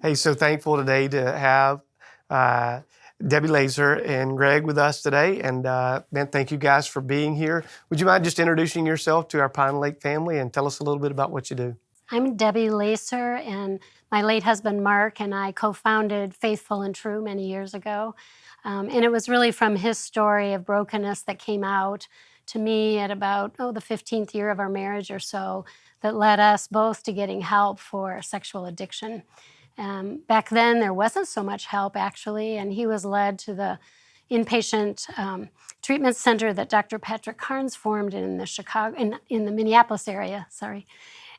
Hey, so thankful today to have Debbie Laaser and Greg with us today. And man, thank you guys for being here. Would you mind just introducing yourself to our Pinelake family and tell us a little bit about what you do? I'm Debbie Laaser, and my late husband Mark and I co-founded Faithful and True many years ago. And it was really from his story of brokenness that came out to me at about, the 15th year of our marriage or so, that led us both to getting help for sexual addiction. Back then, there wasn't so much help, actually, and he was led to the inpatient treatment center that Dr. Patrick Carnes formed in the Minneapolis area,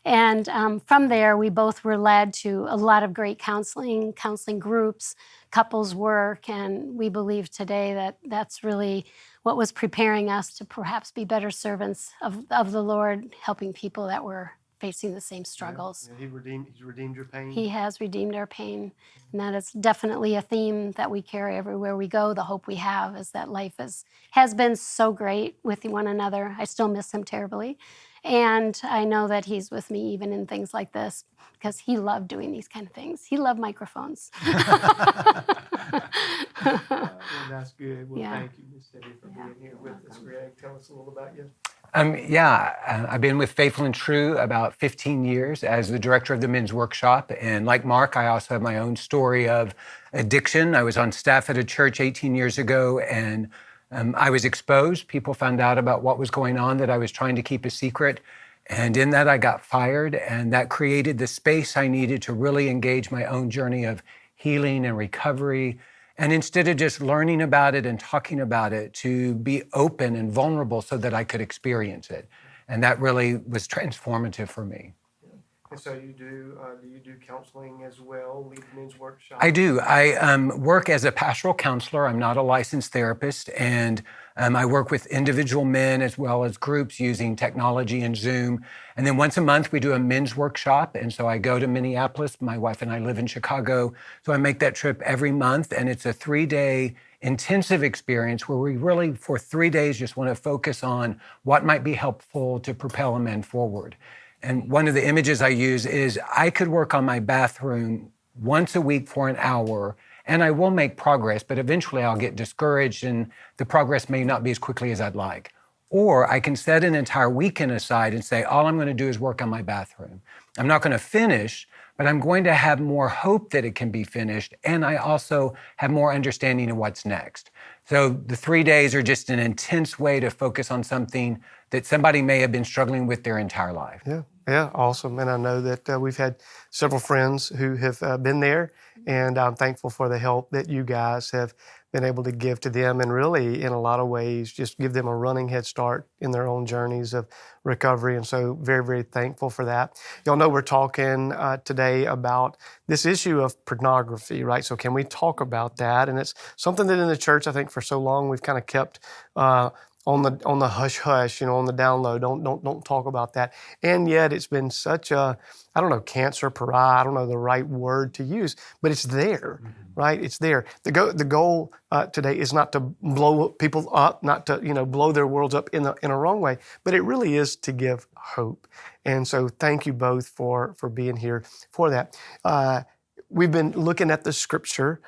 And from there, we both were led to a lot of great counseling groups, couples work, and we believe today that that's really what was preparing us to perhaps be better servants of the Lord, helping people that were facing the same struggles. Yeah, he's redeemed your pain. He has redeemed our pain, and that is definitely a theme that we carry everywhere we go. The hope we have is that life has been so great with one another. I still miss him terribly. And I know that he's with me even in things like this because he loved doing these kind of things. He loved microphones. Well, that's good. Well, Yeah. Thank you, Miss Debbie, for being here with us. Greg, tell us a little about you. I've been with Faithful and True about 15 years as the director of the men's workshop. And like Mark, I also have my own story of addiction. I was on staff at a church 18 years ago, and I was exposed. People found out about what was going on that I was trying to keep a secret. And in that, I got fired, and that created the space I needed to really engage my own journey of healing and recovery. And instead of just learning about it and talking about it, to be open and vulnerable so that I could experience it. And that really was transformative for me. And so do you do counseling as well, lead men's workshop? I do. I work as a pastoral counselor. I'm not a licensed therapist, and I work with individual men as well as groups using technology and Zoom. And then once a month, we do a men's workshop. And so I go to Minneapolis. My wife and I live in Chicago. So I make that trip every month, and it's a 3-day intensive experience where we really, for 3 days, just want to focus on what might be helpful to propel a man forward. And one of the images I use is I could work on my bathroom once a week for an hour, and I will make progress, but eventually I'll get discouraged and the progress may not be as quickly as I'd like. Or I can set an entire weekend aside and say, all I'm going to do is work on my bathroom. I'm not going to finish, but I'm going to have more hope that it can be finished, and I also have more understanding of what's next. So the 3 days are just an intense way to focus on something that somebody may have been struggling with their entire life. Yeah, awesome. And I know that we've had several friends who have been there, and I'm thankful for the help that you guys have been able to give to them, and really, in a lot of ways, just give them a running head start in their own journeys of recovery. And so very, very thankful for that. Y'all know we're talking today about this issue of pornography, right? So can we talk about that? And it's something that in the church, I think for so long, we've kind of kept on the hush hush, on the down low. Don't talk about that. And yet it's been such a, I don't know, cancer, pariah, I don't know the right word to use, but it's there, right? It's there. The goal today is not to blow people up, not to blow their worlds up in a wrong way, but it really is to give hope. And so thank you both for being here for that. We've been looking at the scripture.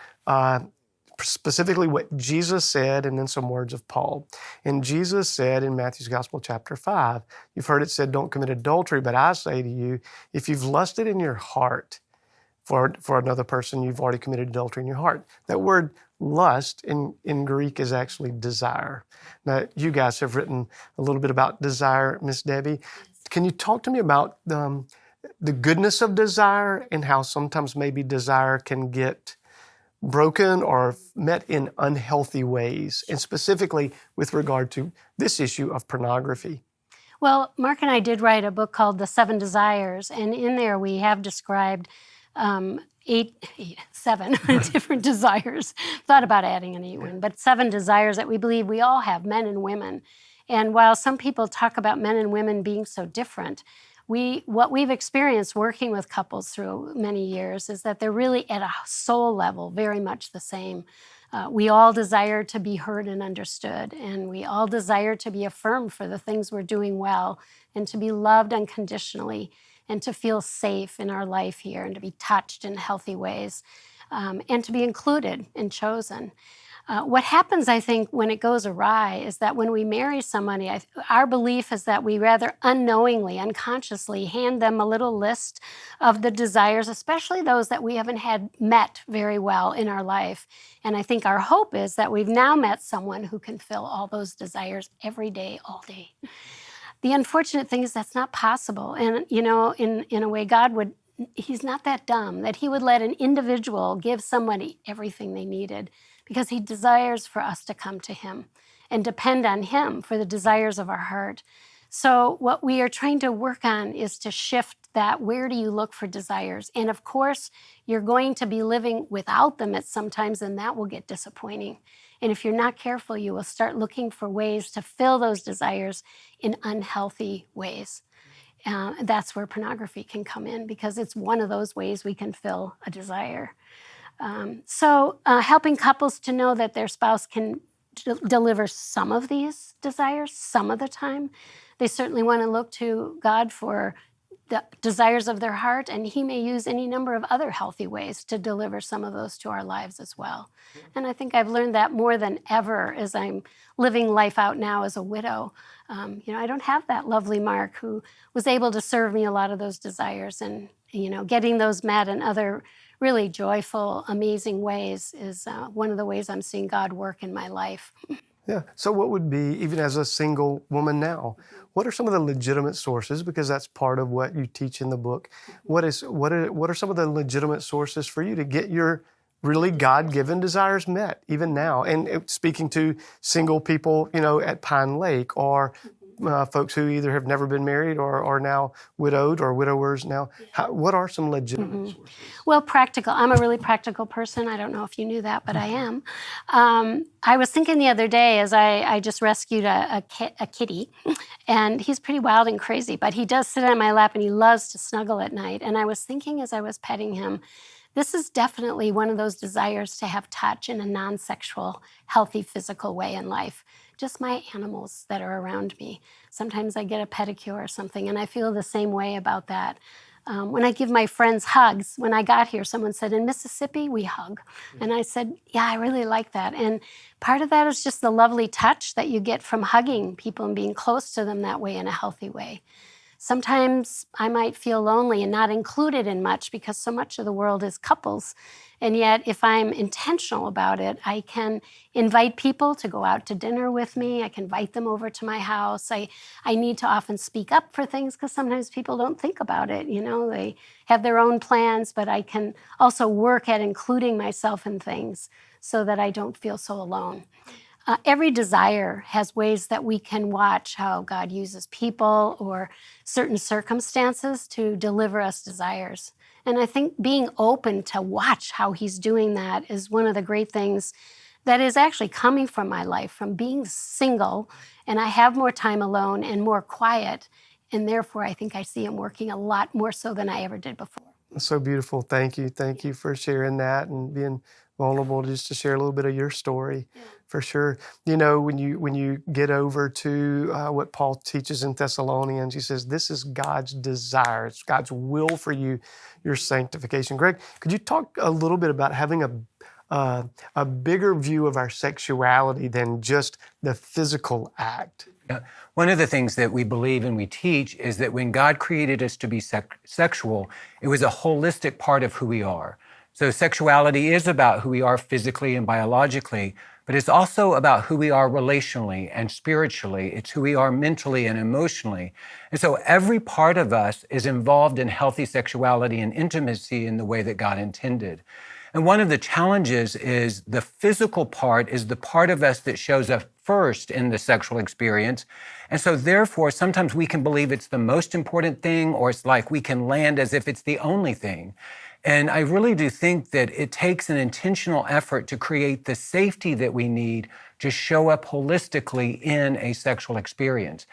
Specifically what Jesus said, and then some words of Paul. And Jesus said in Matthew's Gospel, chapter 5, you've heard it said, don't commit adultery, but I say to you, if you've lusted in your heart for another person, you've already committed adultery in your heart. That word lust in Greek is actually desire. Now, you guys have written a little bit about desire, Miss Debbie. Can you talk to me about the goodness of desire and how sometimes maybe desire can get broken or met in unhealthy ways, and specifically with regard to this issue of pornography? Well, Mark and I did write a book called The 7 Desires, and in there we have described 7 different desires. Thought about adding an 8th one, but 7 desires that we believe we all have, men and women. And while some people talk about men and women being so different, what we've experienced working with couples through many years is that they're really at a soul level very much the same. We all desire to be heard and understood, and we all desire to be affirmed for the things we're doing well and to be loved unconditionally. and to feel safe in our life here and to be touched in healthy ways, and to be included and chosen. What happens, I think, when it goes awry is that when we marry somebody, our belief is that we rather unknowingly, unconsciously hand them a little list of the desires, especially those that we haven't had met very well in our life. And I think our hope is that we've now met someone who can fill all those desires every day, all day. The unfortunate thing is that's not possible. And, in a way, He's not that dumb that He would let an individual give somebody everything they needed, because He desires for us to come to Him and depend on Him for the desires of our heart. So what we are trying to work on is to shift that. Where do you look for desires? And of course, you're going to be living without them at some times, and that will get disappointing. And if you're not careful, you will start looking for ways to fill those desires in unhealthy ways. That's where pornography can come in, because it's one of those ways we can fill a desire. So helping couples to know that their spouse can deliver some of these desires some of the time. They certainly want to look to God for the desires of their heart, and He may use any number of other healthy ways to deliver some of those to our lives as well. And I think I've learned that more than ever as I'm living life out now as a widow. I don't have that lovely Mark who was able to serve me a lot of those desires, and getting those met in other really joyful, amazing ways is one of the ways I'm seeing God work in my life. Yeah. So what would be, even as a single woman now, what are some of the legitimate sources, because that's part of what you teach in the book? What are some of the legitimate sources for you to get your really God-given desires met, even now? And speaking to single people, at Pinelake, or folks who either have never been married or are now widowed or widowers now, what are some legitimate sources? Well, practical. I'm a really practical person. I don't know if you knew that, but I am. I was thinking the other day, as I just rescued a kitty, and he's pretty wild and crazy, but he does sit on my lap and he loves to snuggle at night. And I was thinking as I was petting him, this is definitely one of those desires to have touch in a non-sexual, healthy, physical way in life. Just my animals that are around me. Sometimes I get a pedicure or something, and I feel the same way about that. When I give my friends hugs, when I got here, someone said, in Mississippi, we hug. And I said, yeah, I really like that. And part of that is just the lovely touch that you get from hugging people and being close to them that way in a healthy way. Sometimes I might feel lonely and not included in much because so much of the world is couples. And yet, if I'm intentional about it, I can invite people to go out to dinner with me. I can invite them over to my house. I need to often speak up for things because sometimes people don't think about it. They have their own plans, but I can also work at including myself in things so that I don't feel so alone. Every desire has ways that we can watch how God uses people or certain circumstances to deliver us desires. And I think being open to watch how He's doing that is one of the great things that is actually coming from my life, from being single, and I have more time alone and more quiet, and therefore I think I see Him working a lot more so than I ever did before. That's so beautiful. Thank you. Thank you for sharing that and being vulnerable just to share a little bit of your story. Yeah. For sure. When you get over to what Paul teaches in Thessalonians, he says, this is God's desire. It's God's will for you, your sanctification. Greg, could you talk a little bit about having a bigger view of our sexuality than just the physical act? Yeah. One of the things that we believe and we teach is that when God created us to be sexual, it was a holistic part of who we are. So sexuality is about who we are physically and biologically, but it's also about who we are relationally and spiritually. It's who we are mentally and emotionally. And so every part of us is involved in healthy sexuality and intimacy in the way that God intended. And one of the challenges is the physical part is the part of us that shows up first in the sexual experience. And so therefore, sometimes we can believe it's the most important thing, or it's like we can land as if it's the only thing. And I really do think that it takes an intentional effort to create the safety that we need to show up holistically in a sexual experience.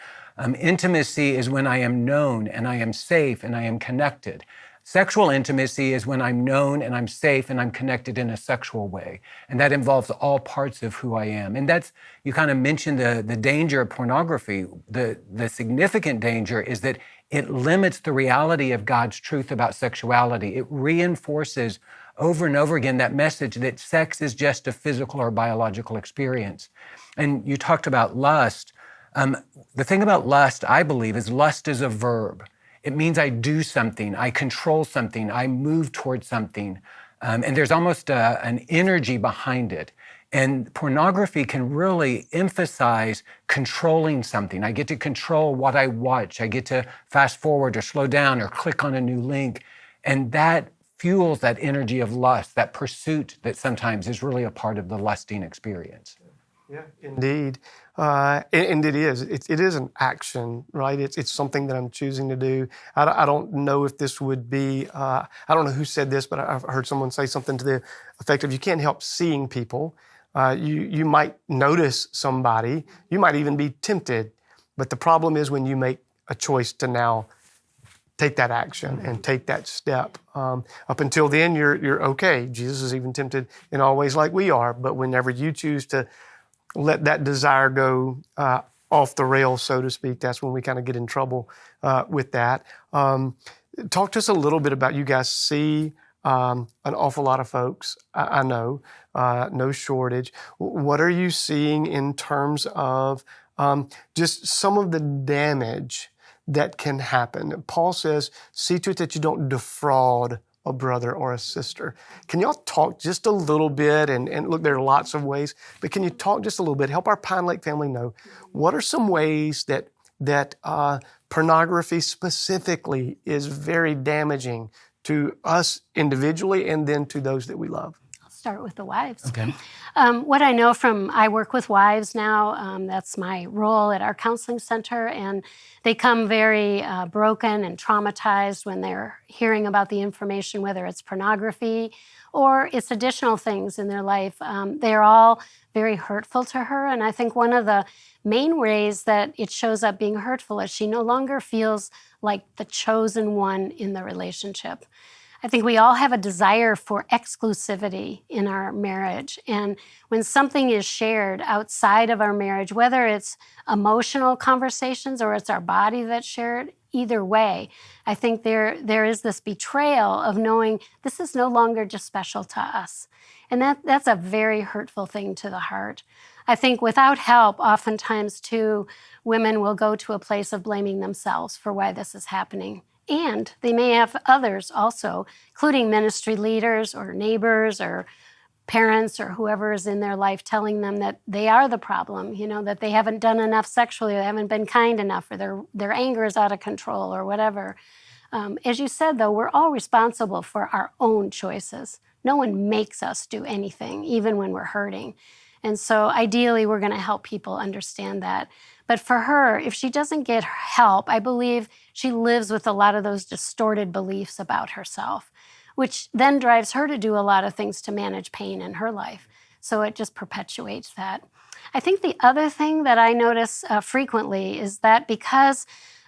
Intimacy is when I am known and I am safe and I am connected. Sexual intimacy is when I'm known and I'm safe and I'm connected in a sexual way. And that involves all parts of who I am. And that's, you kind of mentioned the danger of pornography. The significant danger is that it limits the reality of God's truth about sexuality. It reinforces over and over again that message that sex is just a physical or biological experience. And you talked about lust. The thing about lust, I believe, is lust is a verb. It means I do something, I control something, I move towards something. And there's almost an energy behind it. And pornography can really emphasize controlling something. I get to control what I watch. I get to fast forward or slow down or click on a new link. And that fuels that energy of lust, that pursuit that sometimes is really a part of the lusting experience. Yeah, indeed. And it is. It is an action, right? It's something that I'm choosing to do. I don't know if this would be, I don't know who said this, but I've heard someone say something to the effect of you can't help seeing people. You might notice somebody. You might even be tempted. But the problem is when you make a choice to now take that action and take that step. Up until then, you're okay. Jesus is even tempted in all ways like we are. But whenever you choose to let that desire go off the rails, so to speak, that's when we kind of get in trouble with that. Talk to us a little bit about, you guys see an awful lot of folks, I know, no shortage. What are you seeing in terms of just some of the damage that can happen? Paul says, see to it that you don't defraud a brother or a sister. Can y'all talk just a little bit? And look, there are lots of ways, but can you talk just a little bit? Help our Pinelake family know what are some ways that pornography specifically is very damaging to us individually and then to those that we love? I'll start with the wives. Okay. What I know I work with wives now, that's my role at our counseling center, and they come very broken and traumatized when they're hearing about the information, whether it's pornography or it's additional things in their life. They're all very hurtful to her, and I think one of the main ways that it shows up being hurtful is she no longer feels like the chosen one in the relationship. I think we all have a desire for exclusivity in our marriage. And when something is shared outside of our marriage, whether it's emotional conversations or it's our body that's shared, either way, I think there is this betrayal of knowing this is no longer just special to us. And that's a very hurtful thing to the heart. I think without help, oftentimes too, women will go to a place of blaming themselves for why this is happening. And they may have others also, including ministry leaders or neighbors or parents or whoever is in their life telling them that they are the problem, that they haven't done enough sexually, they haven't been kind enough, or their anger is out of control or whatever. As you said, though, we're all responsible for our own choices. No one makes us do anything, even when we're hurting. And so ideally, we're going to help people understand that. But for her, if she doesn't get help, I believe she lives with a lot of those distorted beliefs about herself, which then drives her to do a lot of things to manage pain in her life. So it just perpetuates that. I think the other thing that I notice frequently is that because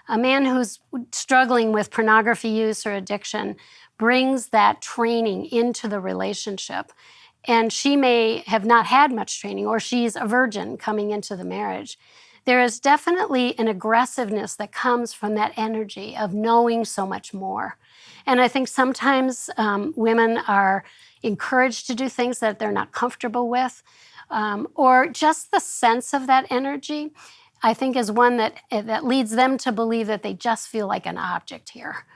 a man who's struggling with pornography use or addiction brings that training into the relationship, and she may have not had much training, or she's a virgin coming into the marriage, there is definitely an aggressiveness that comes from that energy of knowing so much more. And I think sometimes women are encouraged to do things that they're not comfortable with, or just the sense of that energy, I think, is one that leads them to believe that they just feel like an object here.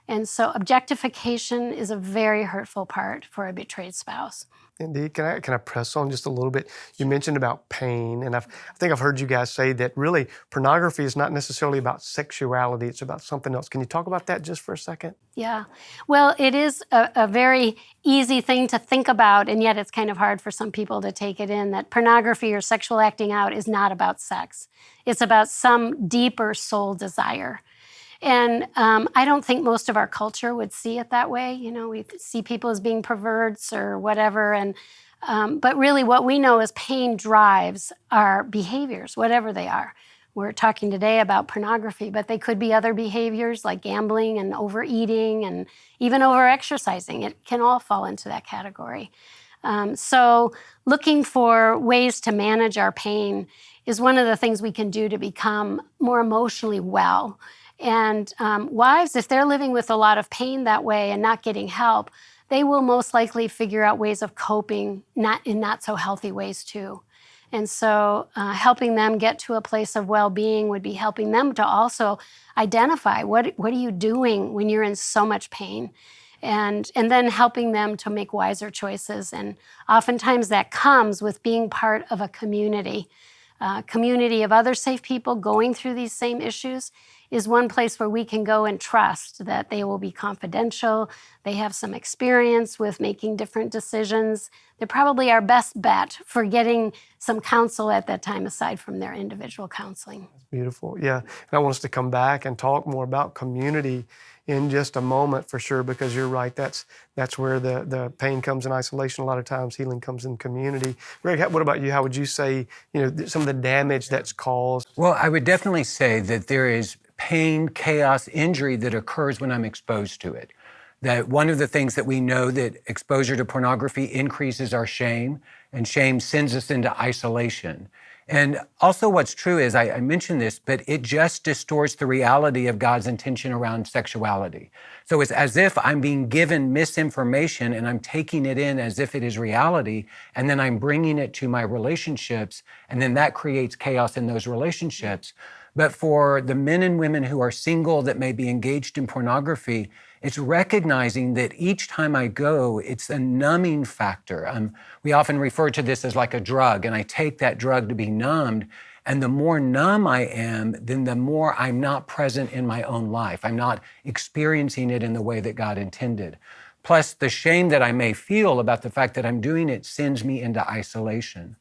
And so objectification is a very hurtful part for a betrayed spouse. Indeed. Can I press on just a little bit? You mentioned about pain, and I think I've heard you guys say that really pornography is not necessarily about sexuality, it's about something else. Can you talk about that just for a second? Yeah. Well, it is a very easy thing to think about, and yet it's kind of hard for some people to take it in, that pornography or sexual acting out is not about sex. It's about some deeper soul desire. And I don't think most of our culture would see it that way. We see people as being perverts or whatever. And but really what we know is pain drives our behaviors, whatever they are. We're talking today about pornography, but they could be other behaviors like gambling and overeating and even overexercising. It can all fall into that category. So looking for ways to manage our pain is one of the things we can do to become more emotionally well. And wives, if they're living with a lot of pain that way and not getting help, they will most likely figure out ways of coping in not so healthy ways too. And so helping them get to a place of well-being would be helping them to also identify what are you doing when you're in so much pain, and then helping them to make wiser choices. And oftentimes that comes with being part of a community of other safe people going through these same issues is one place where we can go and trust that they will be confidential. They have some experience with making different decisions. They're probably our best bet for getting some counsel at that time aside from their individual counseling. Beautiful. Yeah. And I want us to come back and talk more about community in just a moment for sure, because you're right. That's where the pain comes in isolation. A lot of times healing comes in community. Greg, what about you? How would you say, some of the damage that's caused? Well, I would definitely say that there is pain, chaos, injury that occurs when I'm exposed to it. That one of the things that we know that exposure to pornography increases our shame, and shame sends us into isolation. And also what's true is, I mentioned this, but it just distorts the reality of God's intention around sexuality. So it's as if I'm being given misinformation and I'm taking it in as if it is reality, and then I'm bringing it to my relationships, and then that creates chaos in those relationships. But for the men and women who are single that may be engaged in pornography, it's recognizing that each time I go, it's a numbing factor. We often refer to this as like a drug, and I take that drug to be numbed. And the more numb I am, then the more I'm not present in my own life. I'm not experiencing it in the way that God intended. Plus, the shame that I may feel about the fact that I'm doing it sends me into isolation.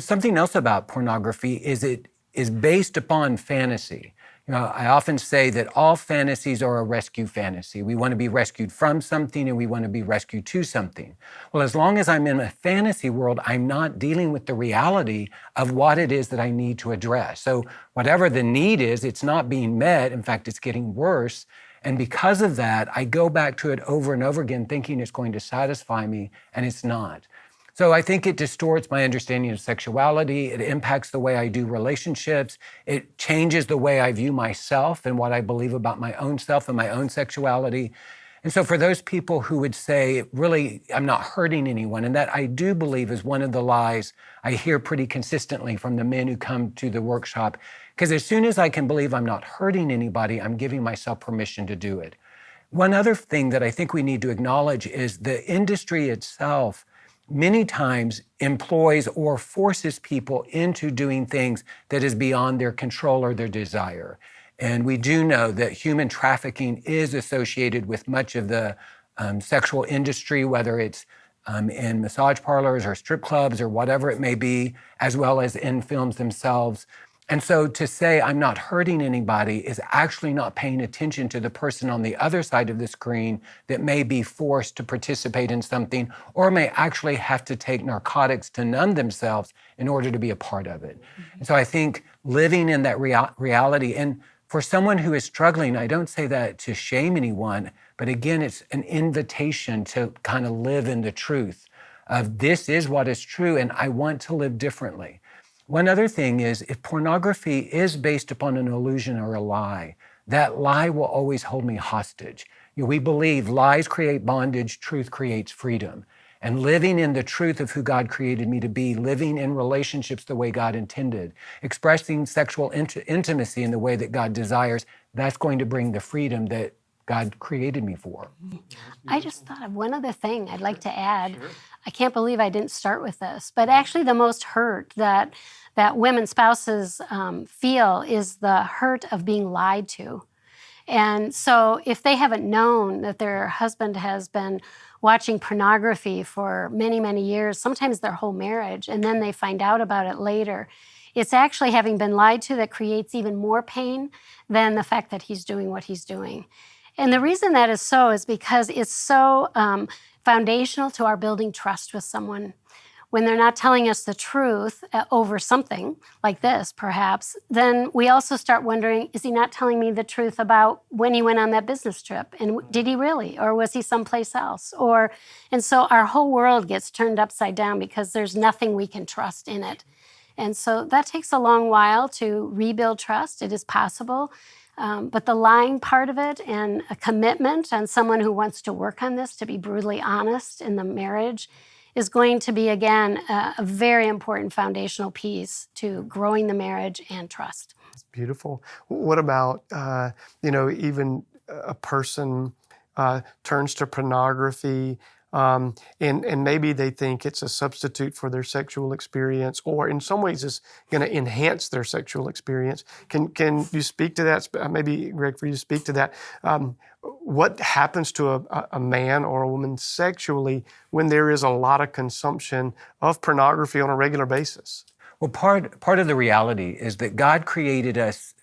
Something else about pornography is it is based upon fantasy. I often say that all fantasies are a rescue fantasy. We want to be rescued from something, and we want to be rescued to something. Well, as long as I'm in a fantasy world, I'm not dealing with the reality of what it is that I need to address. So whatever the need is, it's not being met. In fact, it's getting worse. And because of that, I go back to it over and over again, thinking it's going to satisfy me, and it's not. So I think it distorts my understanding of sexuality. It impacts the way I do relationships. It changes the way I view myself and what I believe about my own self and my own sexuality. And so for those people who would say, really, I'm not hurting anyone, and that I do believe is one of the lies I hear pretty consistently from the men who come to the workshop. Because as soon as I can believe I'm not hurting anybody, I'm giving myself permission to do it. One other thing that I think we need to acknowledge is the industry itself many times employs or forces people into doing things that is beyond their control or their desire. And we do know that human trafficking is associated with much of the sexual industry, whether it's in massage parlors or strip clubs or whatever it may be, as well as in films themselves. And so to say I'm not hurting anybody is actually not paying attention to the person on the other side of the screen that may be forced to participate in something or may actually have to take narcotics to numb themselves in order to be a part of it. Mm-hmm. And so I think living in that reality, and for someone who is struggling, I don't say that to shame anyone, but again, it's an invitation to kind of live in the truth of this is what is true and I want to live differently. One other thing is, if pornography is based upon an illusion or a lie, that lie will always hold me hostage. We believe lies create bondage, truth creates freedom. And living in the truth of who God created me to be, living in relationships the way God intended, expressing sexual intimacy in the way that God desires, that's going to bring the freedom that God created me for. I just thought of one other thing I'd like to add. Sure. I can't believe I didn't start with this, but actually the most hurt that women spouses feel is the hurt of being lied to. And so if they haven't known that their husband has been watching pornography for many, many years, sometimes their whole marriage, and then they find out about it later, it's actually having been lied to that creates even more pain than the fact that he's doing what he's doing. And the reason that is so is because it's so foundational to our building trust with someone. When they're not telling us the truth over something like this, perhaps, then we also start wondering, is he not telling me the truth about when he went on that business trip? And did he really? Or was he someplace else? And so our whole world gets turned upside down because there's nothing we can trust in it. And so that takes a long while to rebuild trust. It is possible. But the lying part of it and a commitment on someone who wants to work on this, to be brutally honest in the marriage, is going to be, again, a very important foundational piece to growing the marriage and trust. Beautiful. What about, even a person turns to pornography, and maybe they think it's a substitute for their sexual experience, or in some ways it's going to enhance their sexual experience. Can you speak to that? Maybe, Greg, for you to speak to that. What happens to a man or a woman sexually when there is a lot of consumption of pornography on a regular basis? Well, part of the reality is that God created us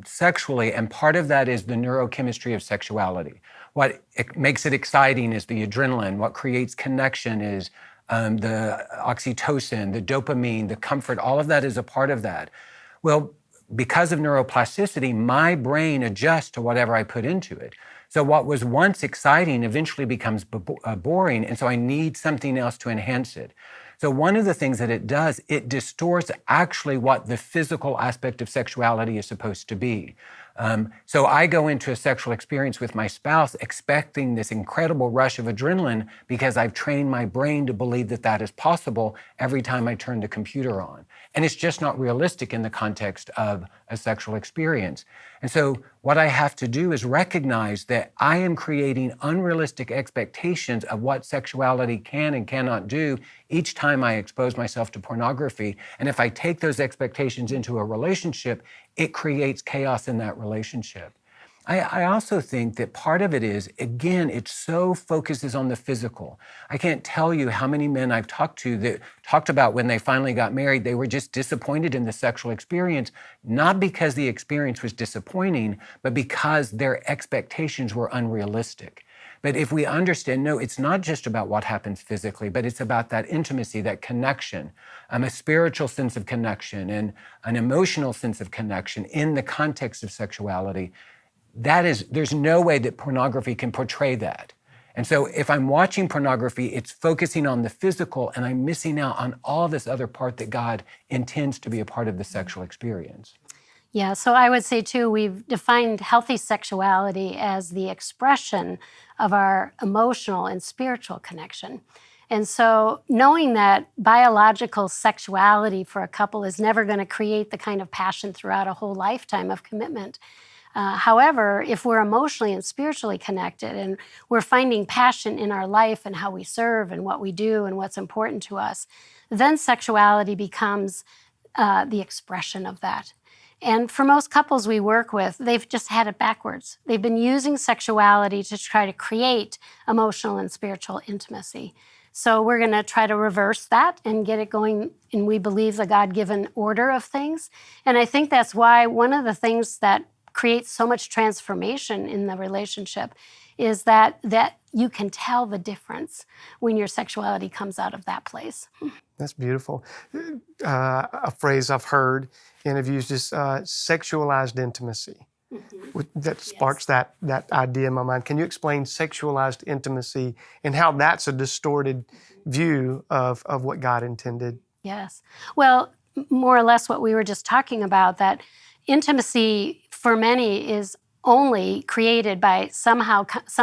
sexually, and part of that is the neurochemistry of sexuality. What makes it exciting is the adrenaline. What creates connection is the oxytocin, the dopamine, the comfort. All of that is a part of that. Well, because of neuroplasticity, my brain adjusts to whatever I put into it. So what was once exciting eventually becomes boring, and so I need something else to enhance it. So one of the things that it does, it distorts actually what the physical aspect of sexuality is supposed to be. So I go into a sexual experience with my spouse expecting this incredible rush of adrenaline because I've trained my brain to believe that that is possible every time I turn the computer on. And it's just not realistic in the context of a sexual experience. And so what I have to do is recognize that I am creating unrealistic expectations of what sexuality can and cannot do each time I expose myself to pornography. And if I take those expectations into a relationship, it creates chaos in that relationship. I also think that part of it is, again, it so focuses on the physical. I can't tell you how many men I've talked to that talked about when they finally got married, they were just disappointed in the sexual experience, not because the experience was disappointing, but because their expectations were unrealistic. But if we understand, no, it's not just about what happens physically, but it's about that intimacy, that connection, a spiritual sense of connection and an emotional sense of connection in the context of sexuality. There's no way that pornography can portray that. And so if I'm watching pornography, it's focusing on the physical and I'm missing out on all this other part that God intends to be a part of the sexual experience. Yeah, so I would say too, we've defined healthy sexuality as the expression of our emotional and spiritual connection. And so knowing that biological sexuality for a couple is never going to create the kind of passion throughout a whole lifetime of commitment. However, if we're emotionally and spiritually connected and we're finding passion in our life and how we serve and what we do and what's important to us, then sexuality becomes the expression of that. And for most couples we work with, they've just had it backwards. They've been using sexuality to try to create emotional and spiritual intimacy. So we're going to try to reverse that and get it going in, we believe, the God-given order of things. And I think that's why one of the things that creates so much transformation in the relationship is that you can tell the difference when your sexuality comes out of that place. That's beautiful. A phrase I've heard in interviews, just sexualized intimacy. That sparks that idea in my mind. Can you explain sexualized intimacy and how that's a distorted view of what God intended? Yes. Well, more or less what we were just talking about, that intimacy for many is only created by some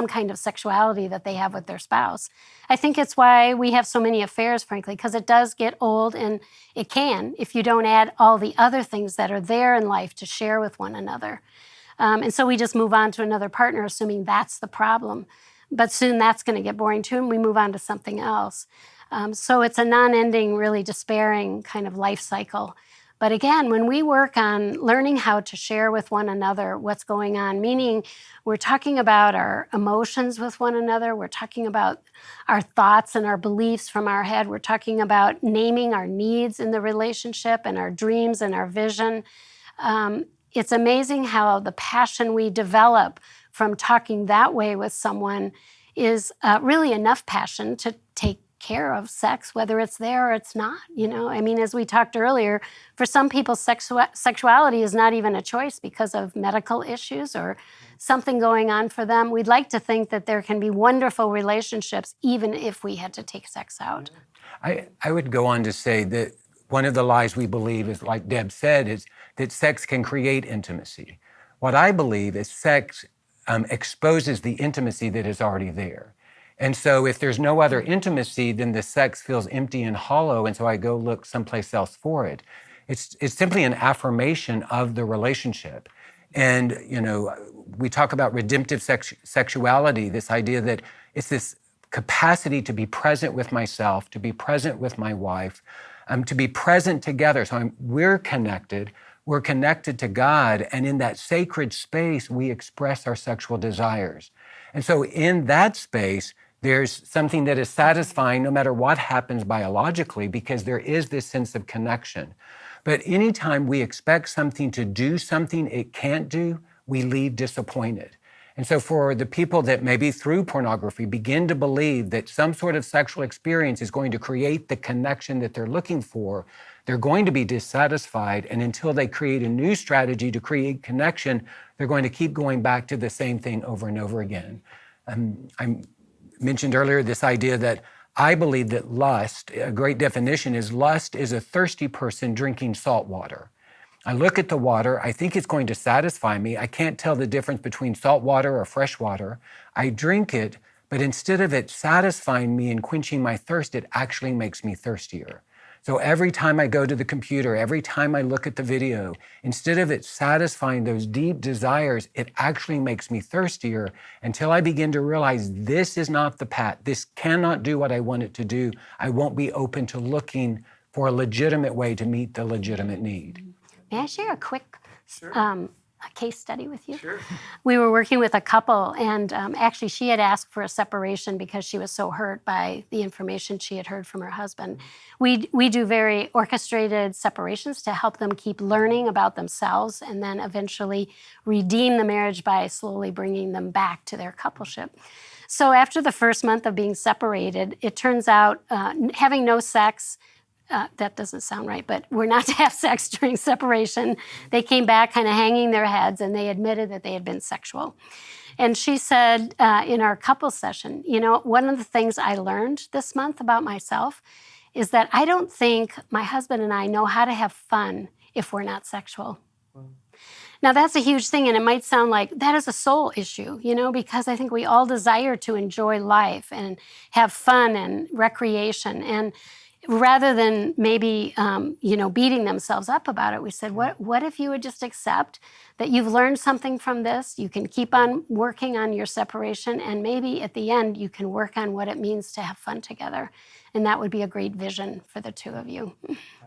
kind of sexuality that they have with their spouse. I think it's why we have so many affairs, frankly, because it does get old, and it can if you don't add all the other things that are there in life to share with one another. And so we just move on to another partner, assuming that's the problem. But soon that's going to get boring too, and we move on to something else. So it's a non-ending, really despairing kind of life cycle. But again, when we work on learning how to share with one another what's going on, meaning we're talking about our emotions with one another, we're talking about our thoughts and our beliefs from our head, we're talking about naming our needs in the relationship and our dreams and our vision. It's amazing how the passion we develop from talking that way with someone is really enough passion to take care of sex, whether it's there or it's not. I mean, as we talked earlier, for some people, sexuality is not even a choice because of medical issues or something going on for them. We'd like to think that there can be wonderful relationships even if we had to take sex out. I would go on to say that one of the lies we believe is, like Deb said, is that sex can create intimacy. What I believe is sex exposes the intimacy that is already there. And so if there's no other intimacy, then the sex feels empty and hollow, and so I go look someplace else for it. It's simply an affirmation of the relationship. And, we talk about redemptive sexuality, this idea that it's this capacity to be present with myself, to be present with my wife, to be present together. So we're connected to God, and in that sacred space, we express our sexual desires. And so in that space, there's something that is satisfying no matter what happens biologically, because there is this sense of connection. But anytime we expect something to do something it can't do, we leave disappointed. And so for the people that maybe through pornography begin to believe that some sort of sexual experience is going to create the connection that they're looking for, they're going to be dissatisfied. And until they create a new strategy to create connection, they're going to keep going back to the same thing over and over again. I mentioned earlier this idea that I believe that lust, a great definition is lust is a thirsty person drinking salt water. I look at the water, I think it's going to satisfy me. I can't tell the difference between salt water or fresh water. I drink it, but instead of it satisfying me and quenching my thirst, it actually makes me thirstier. So every time I go to the computer, every time I look at the video, instead of it satisfying those deep desires, it actually makes me thirstier until I begin to realize this is not the path. This cannot do what I want it to do. I won't be open to looking for a legitimate way to meet the legitimate need. May I share a quick Sure. a case study with you? Sure. We were working with a couple, and actually she had asked for a separation because she was so hurt by the information she had heard from her husband. We do very orchestrated separations to help them keep learning about themselves and then eventually redeem the marriage by slowly bringing them back to their coupleship. So after the first month of being separated, it turns out having no sex, that doesn't sound right, but we're not to have sex during separation. They came back kind of hanging their heads, and they admitted that they had been sexual. And she said in our couple session, one of the things I learned this month about myself is that I don't think my husband and I know how to have fun if we're not sexual. Now, that's a huge thing, and it might sound like that is a soul issue, because I think we all desire to enjoy life and have fun and recreation. And rather than maybe, beating themselves up about it, we said, what if you would just accept that you've learned something from this? You can keep on working on your separation, and maybe at the end, you can work on what it means to have fun together. And that would be a great vision for the two of you.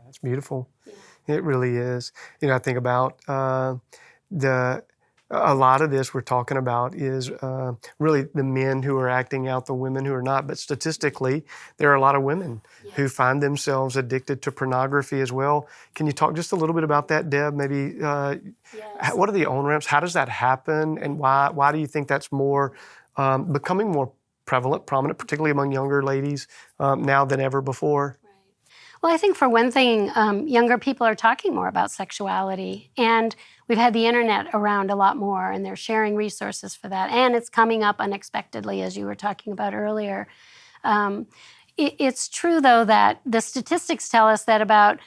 That's beautiful. Yeah. It really is. I think about a lot of this we're talking about is really the men who are acting out the women who are not. But statistically, there are a lot of women who find themselves addicted to pornography as well. Can you talk just a little bit about that, Deb? Maybe what are the on-ramps? How does that happen? And why do you think that's more becoming more prevalent, prominent, particularly among younger ladies now than ever before? Well, I think for one thing, younger people are talking more about sexuality, and we've had the internet around a lot more, and they're sharing resources for that, and it's coming up unexpectedly, as you were talking about earlier. It's true, though, that the statistics tell us that about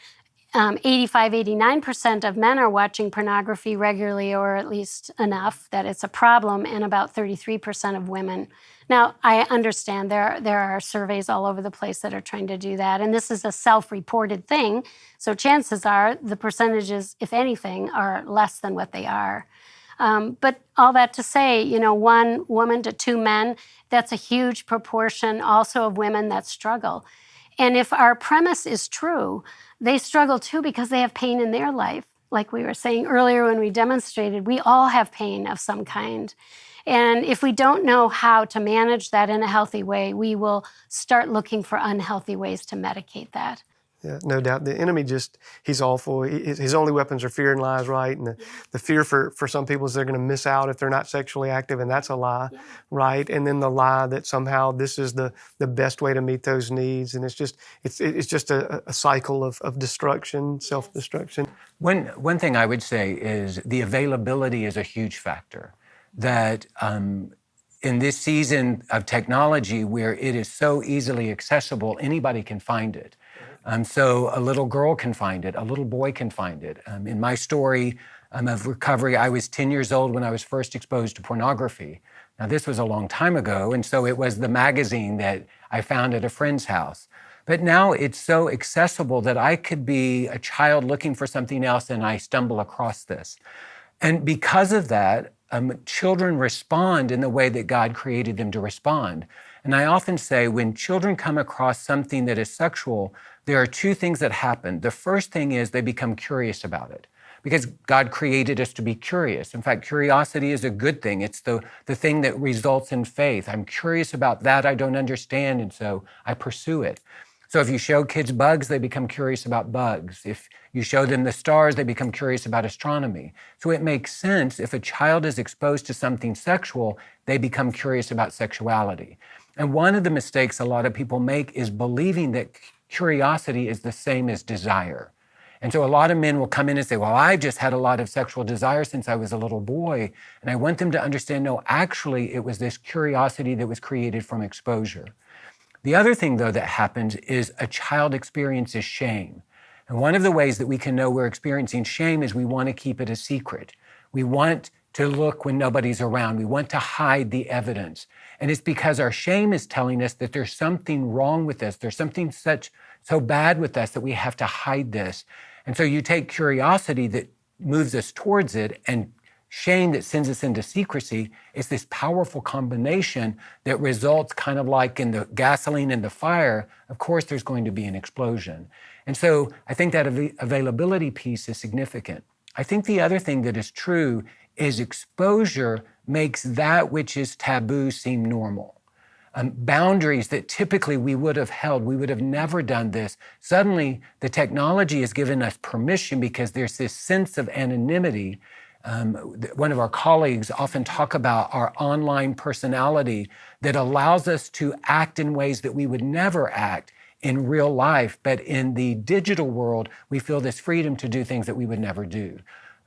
85-89% of men are watching pornography regularly, or at least enough that it's a problem, and about 33% of women. Now, I understand there are surveys all over the place that are trying to do that, and this is a self-reported thing, so chances are the percentages, if anything, are less than what they are. But all that to say, 1 woman to 2 men, that's a huge proportion also of women that struggle. And if our premise is true, they struggle too because they have pain in their life. Like we were saying earlier when we demonstrated, we all have pain of some kind. And if we don't know how to manage that in a healthy way, we will start looking for unhealthy ways to medicate that. Yeah, no doubt. The enemy he's awful. His only weapons are fear and lies, right? And the fear for some people is they're going to miss out if they're not sexually active, and that's a lie, right? And then the lie that somehow this is the best way to meet those needs, and it's just a cycle of destruction, self-destruction. One thing I would say is the availability is a huge factor. That in this season of technology where it is so easily accessible, anybody can find it. So a little girl can find it, a little boy can find it. In my story, of recovery. I was 10 years old when I was first exposed to pornography. Now, this was a long time ago, and so it was the magazine that I found at a friend's house. But now it's so accessible that I could be a child looking for something else and I stumble across this. And because of that, children respond in the way that God created them to respond. And I often say when children come across something that is sexual, there are two things that happen. The first thing is they become curious about it, because God created us to be curious. In fact, curiosity is a good thing. It's the thing that results in faith. I'm curious about that I don't understand, and so I pursue it. So if you show kids bugs, they become curious about bugs. If you show them the stars, they become curious about astronomy. So it makes sense if a child is exposed to something sexual, they become curious about sexuality. And one of the mistakes a lot of people make is believing that curiosity is the same as desire. And so a lot of men will come in and say, well, I've just had a lot of sexual desire since I was a little boy. And I want them to understand, no, actually, it was this curiosity that was created from exposure. The other thing, though, that happens is a child experiences shame. And one of the ways that we can know we're experiencing shame is we want to keep it a secret. We want to look when nobody's around. We want to hide the evidence. And it's because our shame is telling us that there's something wrong with us. There's something so bad with us that we have to hide this. And so you take curiosity that moves us towards it and shame that sends us into secrecy. It's this powerful combination that results kind of like in the gasoline in the fire. Of course, there's going to be an explosion. And so I think that availability piece is significant. I think the other thing that is true is exposure makes that which is taboo seem normal. Boundaries that typically we would have held, we would have never done this. Suddenly, the technology has given us permission because there's this sense of anonymity. One of our colleagues often talk about our online personality that allows us to act in ways that we would never act in real life, but in the digital world, we feel this freedom to do things that we would never do.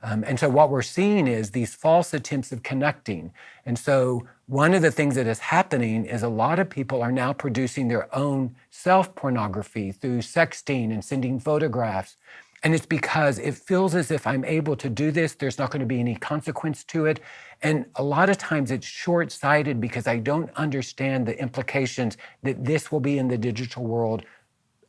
And so what we're seeing is these false attempts of connecting. And so one of the things that is happening is a lot of people are now producing their own self-pornography through sexting and sending photographs. And it's because it feels as if I'm able to do this, there's not going to be any consequence to it. And a lot of times it's short-sighted because I don't understand the implications that this will be in the digital world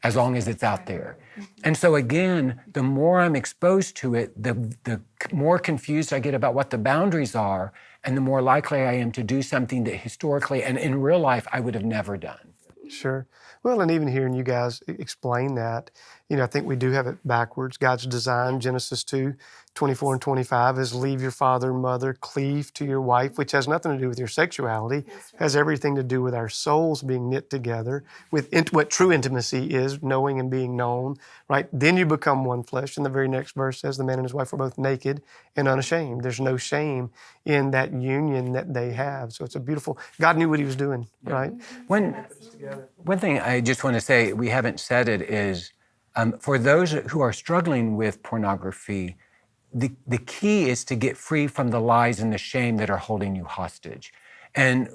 as long as it's out there. And so again, the more I'm exposed to it, the more confused I get about what the boundaries are, and the more likely I am to do something that historically and in real life I would have never done. Sure. Well, and even hearing you guys explain that, I think we do have it backwards. God's design, Genesis 2:24 and 25, is leave your father and mother, cleave to your wife, which has nothing to do with your sexuality, has everything to do with our souls being knit together, with what true intimacy is, knowing and being known, right? Then you become one flesh. And the very next verse says the man and his wife were both naked and unashamed. There's no shame in that union that they have. So it's a beautiful, God knew what he was doing, right? One thing I just want to say, we haven't said it, is for those who are struggling with pornography, the key is to get free from the lies and the shame that are holding you hostage. And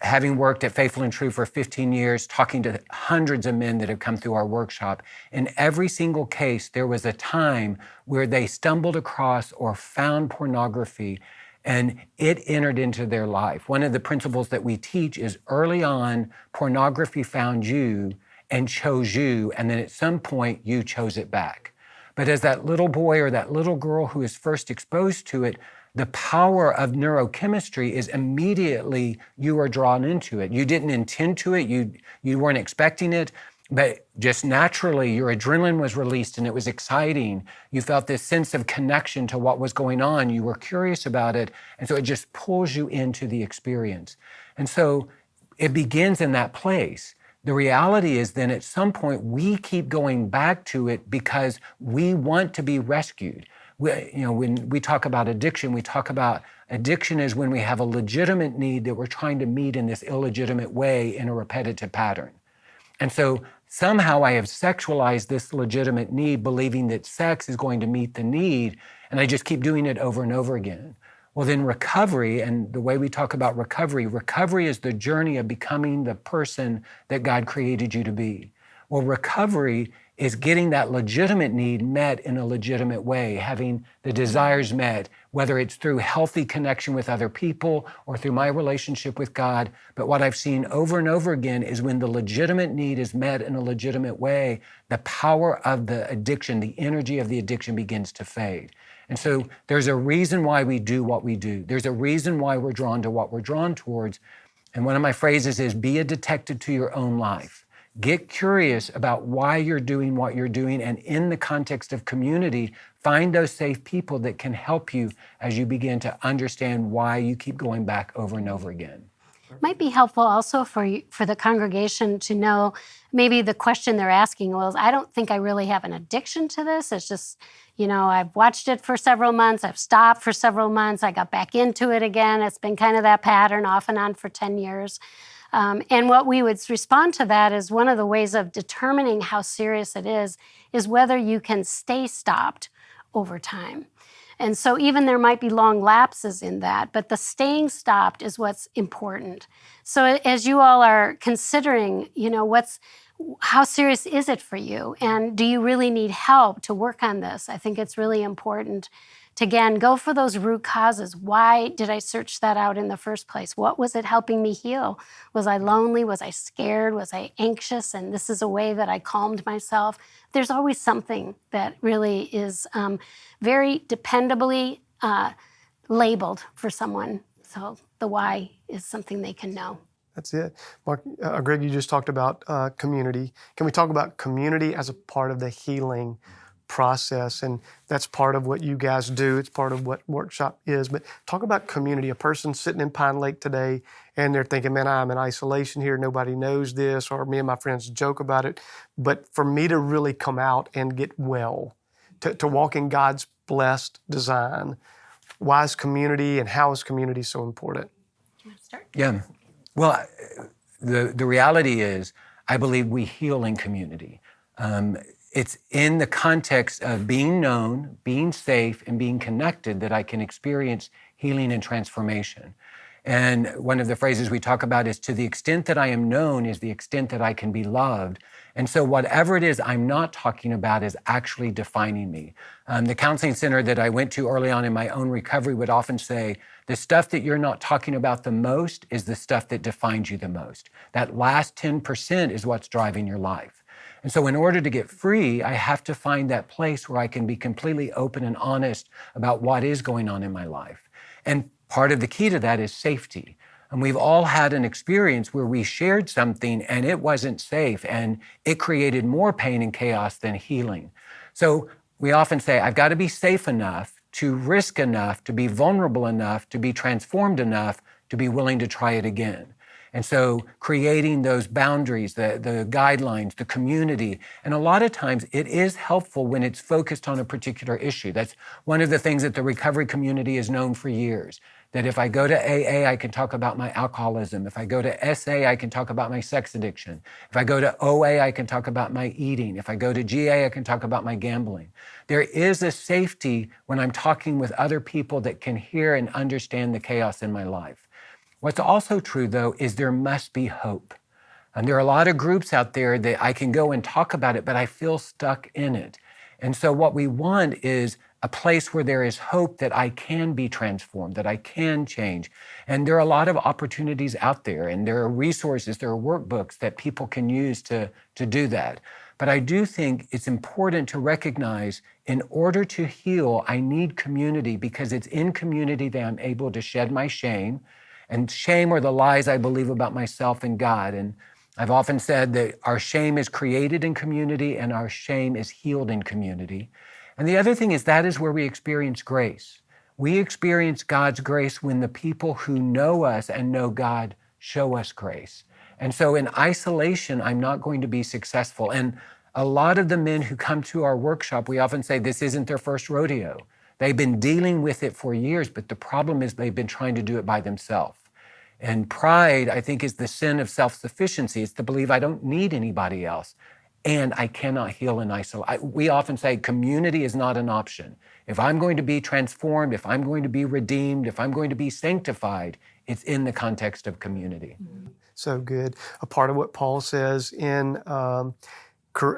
having worked at Faithful and True for 15 years, talking to hundreds of men that have come through our workshop, in every single case, there was a time where they stumbled across or found pornography and it entered into their life. One of the principles that we teach is early on, pornography found you and chose you, and then at some point you chose it back. But as that little boy or that little girl who is first exposed to it, the power of neurochemistry is immediately you are drawn into it. You didn't intend to it, you weren't expecting it, but just naturally your adrenaline was released and it was exciting. You felt this sense of connection to what was going on. You were curious about it, and so it just pulls you into the experience. And so it begins in that place. The reality is then at some point we keep going back to it because we want to be rescued. When we talk about addiction is when we have a legitimate need that we're trying to meet in this illegitimate way in a repetitive pattern. And so somehow I have sexualized this legitimate need, believing that sex is going to meet the need, and I just keep doing it over and over again. Well, then recovery, and the way we talk about recovery is the journey of becoming the person that God created you to be. Well, recovery is getting that legitimate need met in a legitimate way, having the desires met, whether it's through healthy connection with other people or through my relationship with God. But what I've seen over and over again is when the legitimate need is met in a legitimate way, the power of the addiction, the energy of the addiction begins to fade. And so there's a reason why we do what we do. There's a reason why we're drawn to what we're drawn towards. And one of my phrases is, be a detective to your own life. Get curious about why you're doing what you're doing, and in the context of community, find those safe people that can help you as you begin to understand why you keep going back over and over again. It might be helpful also for the congregation to know maybe the question they're asking was, I don't think I really have an addiction to this. It's just, I've watched it for several months. I've stopped for several months. I got back into it again. It's been kind of that pattern off and on for 10 years. And what we would respond to that is one of the ways of determining how serious it is whether you can stay stopped over time. And so even there might be long lapses in that, but the staying stopped is what's important. So as you all are considering, how serious is it for you? And do you really need help to work on this? I think it's really important to, again, go for those root causes. Why did I search that out in the first place? What was it helping me heal? Was I lonely? Was I scared? Was I anxious? And this is a way that I calmed myself. There's always something that really is very dependably labeled for someone. So the why is something they can know. That's it. Mark, Greg, you just talked about community. Can we talk about community as a part of the healing process? And that's part of what you guys do. It's part of what Workshop is. But talk about community. A person sitting in Pinelake today and they're thinking, man, I'm in isolation here. Nobody knows this, or me and my friends joke about it. But for me to really come out and get well, to walk in God's blessed design, why is community and how is community so important? Can I start? Yeah. Well, the reality is, I believe we heal in community. It's in the context of being known, being safe, and being connected that I can experience healing and transformation. And one of the phrases we talk about is, to the extent that I am known is the extent that I can be loved. And so whatever it is I'm not talking about is actually defining me. The counseling center that I went to early on in my own recovery would often say, the stuff that you're not talking about the most is the stuff that defines you the most. That last 10% is what's driving your life. And so in order to get free, I have to find that place where I can be completely open and honest about what is going on in my life. And part of the key to that is safety. And we've all had an experience where we shared something and it wasn't safe, and it created more pain and chaos than healing. So we often say, I've got to be safe enough, to risk enough, to be vulnerable enough, to be transformed enough, to be willing to try it again. And so creating those boundaries, the guidelines, the community, and a lot of times it is helpful when it's focused on a particular issue. That's one of the things that the recovery community has known for years, that if I go to AA, I can talk about my alcoholism. If I go to SA, I can talk about my sex addiction. If I go to OA, I can talk about my eating. If I go to GA, I can talk about my gambling. There is a safety when I'm talking with other people that can hear and understand the chaos in my life. What's also true, though, is there must be hope. And there are a lot of groups out there that I can go and talk about it, but I feel stuck in it. And so what we want is a place where there is hope that I can be transformed, that I can change. And there are a lot of opportunities out there, and there are resources, there are workbooks that people can use to do that. But I do think it's important to recognize, in order to heal, I need community, because it's in community that I'm able to shed my shame. And shame are the lies I believe about myself and God. And I've often said that our shame is created in community and our shame is healed in community. And the other thing is, that is where we experience grace. We experience God's grace when the people who know us and know God show us grace. And so in isolation, I'm not going to be successful. And a lot of the men who come to our workshop, we often say this isn't their first rodeo. They've been dealing with it for years, but the problem is they've been trying to do it by themselves. And pride, I think, is the sin of self-sufficiency. It's to believe I don't need anybody else, and I cannot heal in isolation. We often say community is not an option. If I'm going to be transformed, if I'm going to be redeemed, if I'm going to be sanctified, it's in the context of community. So good. A part of what Paul says in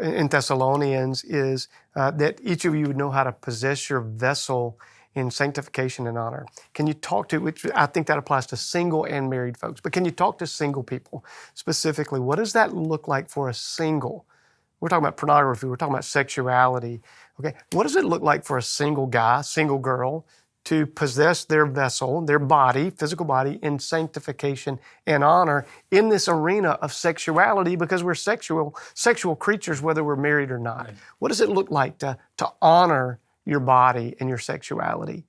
in Thessalonians is that each of you would know how to possess your vessel in sanctification and honor. Can you talk to, which I think that applies to single and married folks, but can you talk to single people specifically? What does that look like for a single? We're talking about pornography, we're talking about sexuality. Okay, what does it look like for a single guy, single girl, to possess their vessel, their body, physical body, in sanctification and honor in this arena of sexuality, because we're sexual creatures, whether we're married or not? Right. What does it look like to honor your body and your sexuality?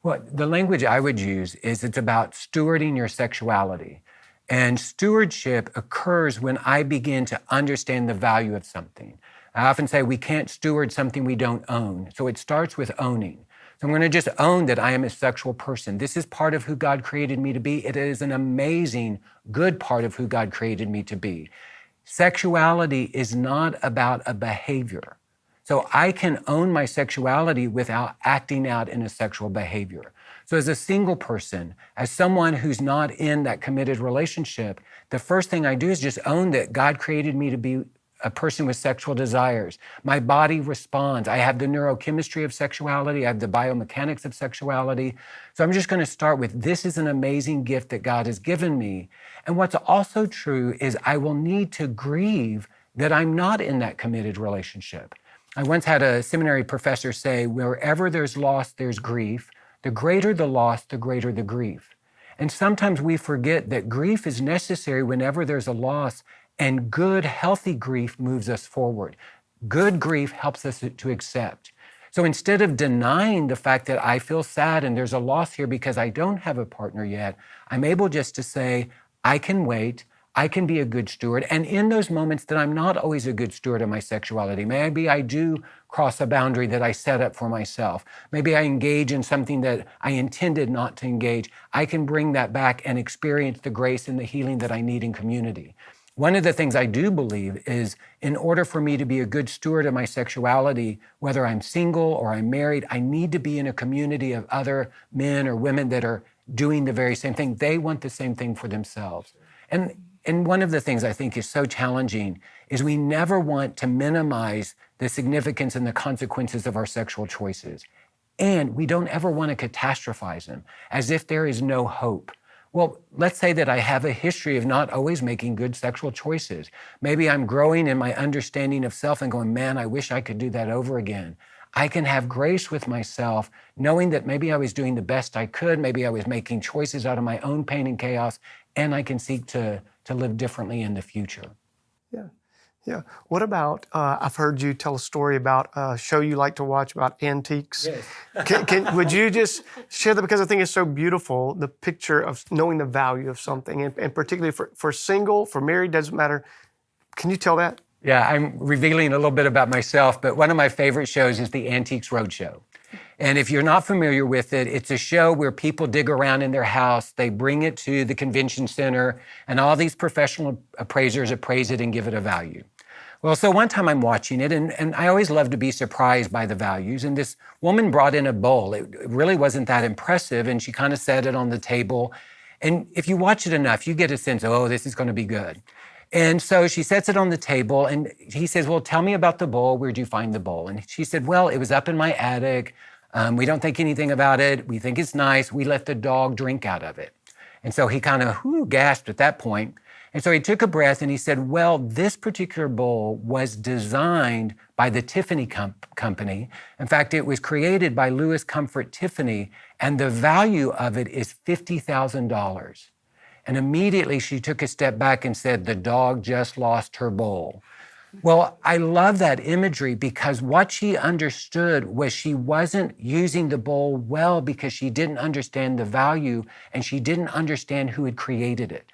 Well, the language I would use is it's about stewarding your sexuality. And stewardship occurs when I begin to understand the value of something. I often say we can't steward something we don't own. So it starts with owning. So I'm going to just own that I am a sexual person. This is part of who God created me to be. It is an amazing, good part of who God created me to be. Sexuality is not about a behavior. So I can own my sexuality without acting out in a sexual behavior. So as a single person, as someone who's not in that committed relationship, the first thing I do is just own that God created me to be a person with sexual desires. My body responds. I have the neurochemistry of sexuality. I have the biomechanics of sexuality. So I'm just going to start with, this is an amazing gift that God has given me. And what's also true is I will need to grieve that I'm not in that committed relationship. I once had a seminary professor say, wherever there's loss, there's grief. The greater the loss, the greater the grief. And sometimes we forget that grief is necessary whenever there's a loss, and good, healthy grief moves us forward. Good grief helps us to accept. So instead of denying the fact that I feel sad and there's a loss here because I don't have a partner yet, I'm able just to say, I can wait, I can be a good steward. And in those moments that I'm not always a good steward of my sexuality, maybe I do cross a boundary that I set up for myself. Maybe I engage in something that I intended not to engage. I can bring that back and experience the grace and the healing that I need in community. One of the things I do believe is, in order for me to be a good steward of my sexuality, whether I'm single or I'm married, I need to be in a community of other men or women that are doing the very same thing. They want the same thing for themselves. And one of the things I think is so challenging is we never want to minimize the significance and the consequences of our sexual choices. And we don't ever want to catastrophize them as if there is no hope. Well, let's say that I have a history of not always making good sexual choices. Maybe I'm growing in my understanding of self and going, man, I wish I could do that over again. I can have grace with myself, knowing that maybe I was doing the best I could, maybe I was making choices out of my own pain and chaos, and I can seek to live differently in the future. Yeah. What about, I've heard you tell a story about a show you like to watch about antiques. Yes. Would you just share that? Because I think it's so beautiful, the picture of knowing the value of something, and particularly for single, for married, doesn't matter. Can you tell that? Yeah, I'm revealing a little bit about myself, but one of my favorite shows is the Antiques Roadshow. And if you're not familiar with it, it's a show where people dig around in their house, they bring it to the convention center, and all these professional appraisers appraise it and give it a value. Well, so one time I'm watching it, and I always love to be surprised by the values, and this woman brought in a bowl. It really wasn't that impressive, and she kind of set it on the table. And if you watch it enough, you get a sense, oh, this is going to be good. And so she sets it on the table, and he says, well, tell me about the bowl. Where'd you find the bowl? And she said, well, it was up in my attic. We don't think anything about it. We think it's nice. We let the dog drink out of it. And so he kind of gasped at that point. And so he took a breath and he said, well, this particular bowl was designed by the Tiffany Company. In fact, it was created by Louis Comfort Tiffany, and the value of it is $50,000. And immediately she took a step back and said, the dog just lost her bowl. Well, I love that imagery because what she understood was she wasn't using the bowl well because she didn't understand the value and she didn't understand who had created it.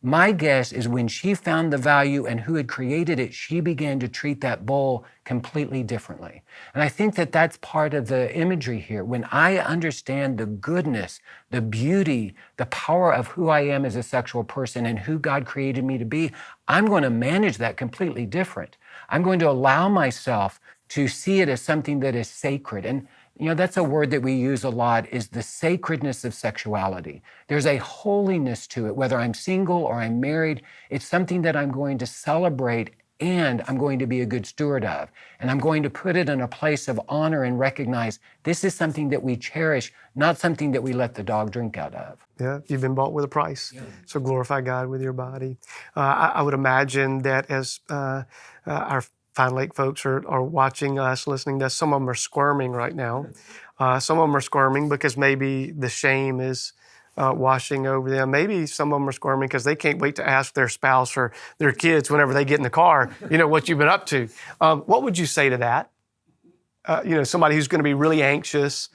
My guess is when she found the value and who had created it, she began to treat that bowl completely differently. And I think that that's part of the imagery here. When I understand the goodness, the beauty, the power of who I am as a sexual person and who God created me to be, I'm going to manage that completely different. I'm going to allow myself to see it as something that is sacred. And that's a word that we use a lot, is the sacredness of sexuality. There's a holiness to it, whether I'm single or I'm married. It's something that I'm going to celebrate and I'm going to be a good steward of. And I'm going to put it in a place of honor and recognize this is something that we cherish, not something that we let the dog drink out of. Yeah, you've been bought with a price. Yeah. So glorify God with your body. I would imagine that as our Pinelake folks are watching us, listening to us, some of them are squirming right now. Some of them are squirming because maybe the shame is washing over them. Maybe some of them are squirming because they can't wait to ask their spouse or their kids whenever they get in the car, what you've been up to. What would you say to that? Somebody who's going to be really anxious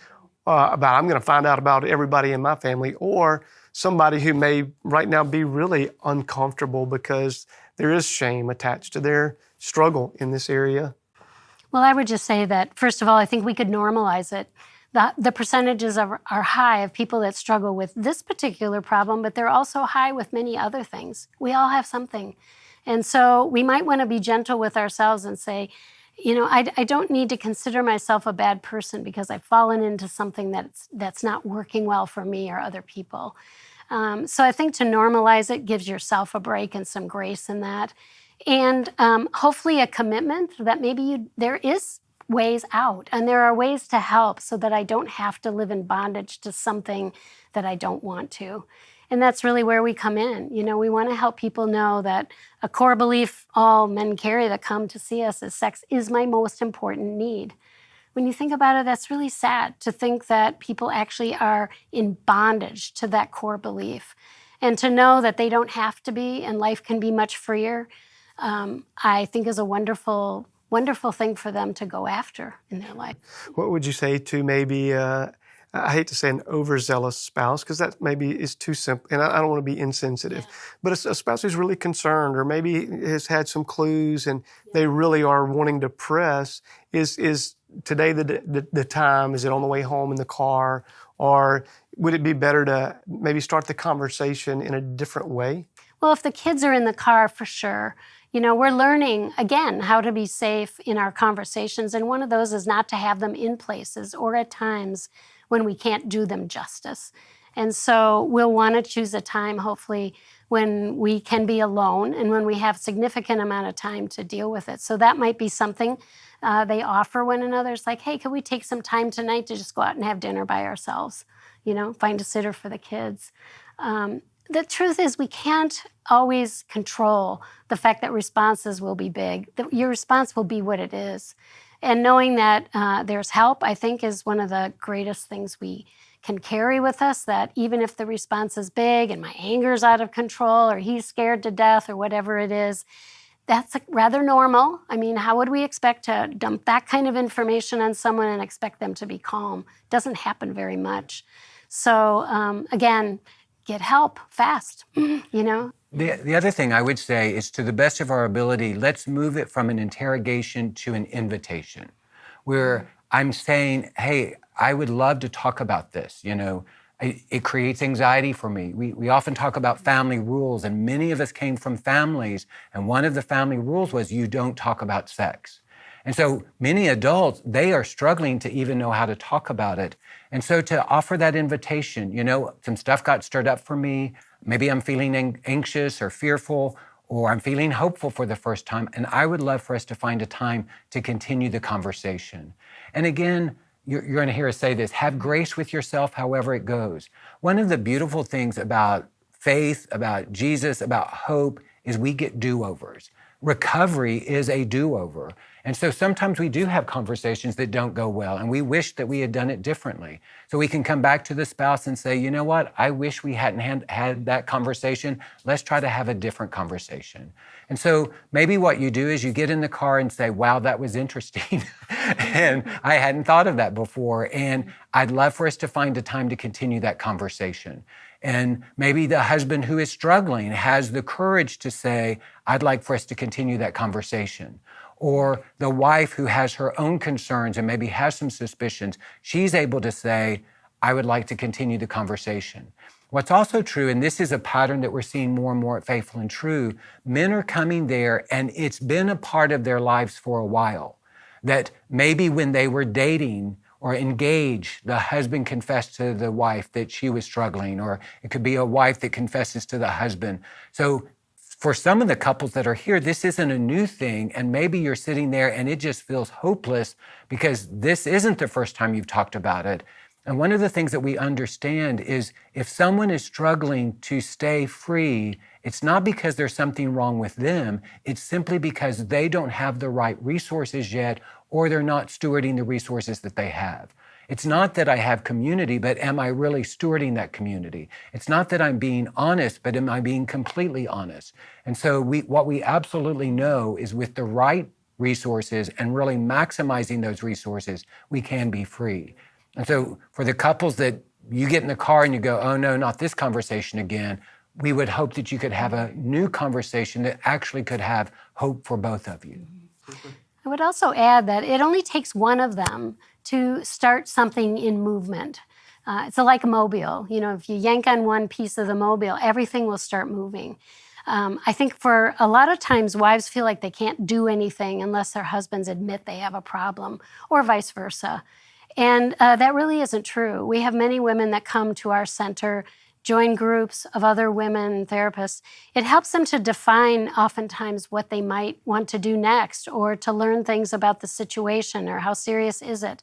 about, I'm going to find out about everybody in my family, or somebody who may right now be really uncomfortable because there is shame attached to their struggle in this area. Well, I would just say that, first of all, I think we could normalize it. The percentages are high of people that struggle with this particular problem, but they're also high with many other things. We all have something. And so we might want to be gentle with ourselves and say, I don't need to consider myself a bad person because I've fallen into something that's not working well for me or other people. So I think to normalize it gives yourself a break and some grace in that. And hopefully a commitment that maybe there is ways out and there are ways to help so that I don't have to live in bondage to something that I don't want to. And that's really where we come in. We want to help people know that a core belief all men carry that come to see us is sex is my most important need. When you think about it, that's really sad to think that people actually are in bondage to that core belief. And to know that they don't have to be and life can be much freer, I think is a wonderful thing for them to go after in their life. What would you say to maybe, I hate to say an overzealous spouse, because that maybe is too simple, and I don't want to be insensitive, but a spouse who's really concerned or maybe has had some clues and they really are wanting to press, is today the time? Is it on the way home in the car? Or would it be better to maybe start the conversation in a different way? Well, if the kids are in the car, for sure. We're learning, again, how to be safe in our conversations. And one of those is not to have them in places or at times when we can't do them justice. And so we'll want to choose a time, hopefully, when we can be alone and when we have significant amount of time to deal with it. So that might be something they offer one another. It's like, hey, can we take some time tonight to just go out and have dinner by ourselves? Find a sitter for the kids. The truth is we can't always control the fact that responses will be big. Your response will be what it is. And knowing that there's help, I think, is one of the greatest things we can carry with us, that even if the response is big and my anger's out of control or he's scared to death or whatever it is, that's rather normal. I mean, how would we expect to dump that kind of information on someone and expect them to be calm? Doesn't happen very much. So again, get help fast, The other thing I would say is, to the best of our ability, let's move it from an interrogation to an invitation, where I'm saying, hey, I would love to talk about this. It creates anxiety for me. We often talk about family rules, and many of us came from families, and one of the family rules was you don't talk about sex. And so many adults, they are struggling to even know how to talk about it. And so to offer that invitation, some stuff got stirred up for me. Maybe I'm feeling anxious or fearful, or I'm feeling hopeful for the first time. And I would love for us to find a time to continue the conversation. And again, you're going to hear us say this, have grace with yourself however it goes. One of the beautiful things about faith, about Jesus, about hope, is we get do-overs. Recovery is a do-over. And so sometimes we do have conversations that don't go well, and we wish that we had done it differently. So we can come back to the spouse and say, you know what, I wish we hadn't had that conversation. Let's try to have a different conversation. And so maybe what you do is you get in the car and say, wow, that was interesting. And I hadn't thought of that before. And I'd love for us to find a time to continue that conversation. And maybe the husband who is struggling has the courage to say, I'd like for us to continue that conversation. Or the wife who has her own concerns and maybe has some suspicions, she's able to say, I would like to continue the conversation. What's also true, and this is a pattern that we're seeing more and more at Faithful and True, men are coming there and it's been a part of their lives for a while. That maybe when they were dating or engaged, the husband confessed to the wife that she was struggling, or it could be a wife that confesses to the husband. So for some of the couples that are here, this isn't a new thing. And maybe you're sitting there and it just feels hopeless because this isn't the first time you've talked about it. And one of the things that we understand is if someone is struggling to stay free, it's not because there's something wrong with them. It's simply because they don't have the right resources yet, or they're not stewarding the resources that they have. It's not that I have community, but am I really stewarding that community? It's not that I'm being honest, but am I being completely honest? And so what we absolutely know is with the right resources and really maximizing those resources, we can be free. And so for the couples that you get in the car and you go, oh no, not this conversation again, we would hope that you could have a new conversation that actually could have hope for both of you. I would also add that it only takes one of them to start something in movement. It's like a mobile. You know, if you yank on one piece of the mobile, everything will start moving. I think for a lot of times, wives feel like they can't do anything unless their husbands admit they have a problem, or vice versa. And that really isn't true. We have many women that come to our center, join groups of other women therapists. It helps them to define oftentimes what they might want to do next, or to learn things about the situation, or how serious is it.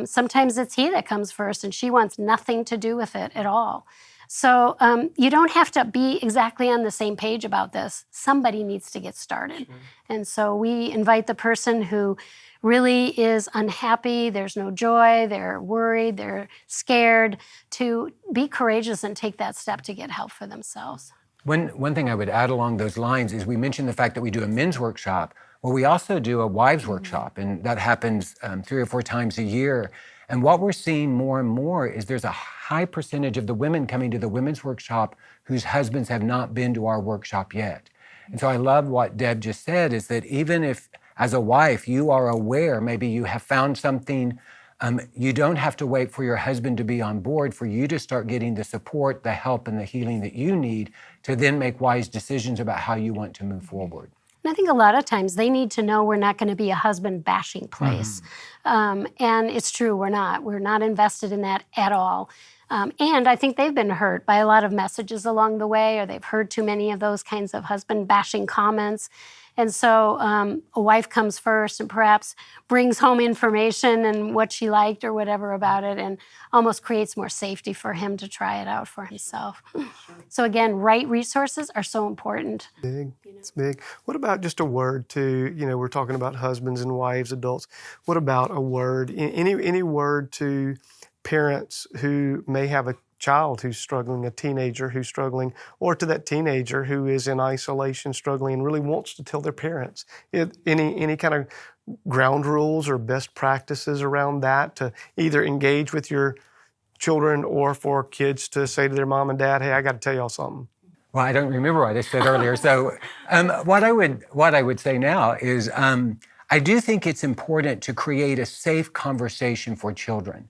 Sometimes it's he that comes first and she wants nothing to do with it at all. So you don't have to be exactly on the same page about this. Somebody needs to get started. Sure. And so we invite the person who really is unhappy, there's no joy, they're worried, they're scared, to be courageous and take that step to get help for themselves. One thing I would add along those lines is we mentioned the fact that we do a men's workshop. Well, we also do a wives workshop, and that happens 3 or 4 times a year. And what we're seeing more and more is there's a high percentage of the women coming to the women's workshop whose husbands have not been to our workshop yet. And so I love what Deb just said, is that even if as a wife, you are aware, maybe you have found something, you don't have to wait for your husband to be on board for you to start getting the support, the help, and the healing that you need to then make wise decisions about how you want to move forward. And I think a lot of times they need to know we're not going to be a husband bashing place. And it's true, we're not. We're not invested in that at all. And I think they've been hurt by a lot of messages along the way, or they've heard too many of those kinds of husband bashing comments. And so a wife comes first and perhaps brings home information and what she liked or whatever about it, and almost creates more safety for him to try it out for himself. So again, right resources are so important. Big, it's big. What about just a word to, we're talking about husbands and wives, adults. What about a word, any word to parents who may have a child who's struggling, a teenager who's struggling, or to that teenager who is in isolation, struggling, and really wants to tell their parents? Any kind of ground rules or best practices around that to either engage with your children or for kids to say to their mom and dad, hey, I got to tell y'all something? Well, I don't remember what I said earlier. So what I would say now is I do think it's important to create a safe conversation for children.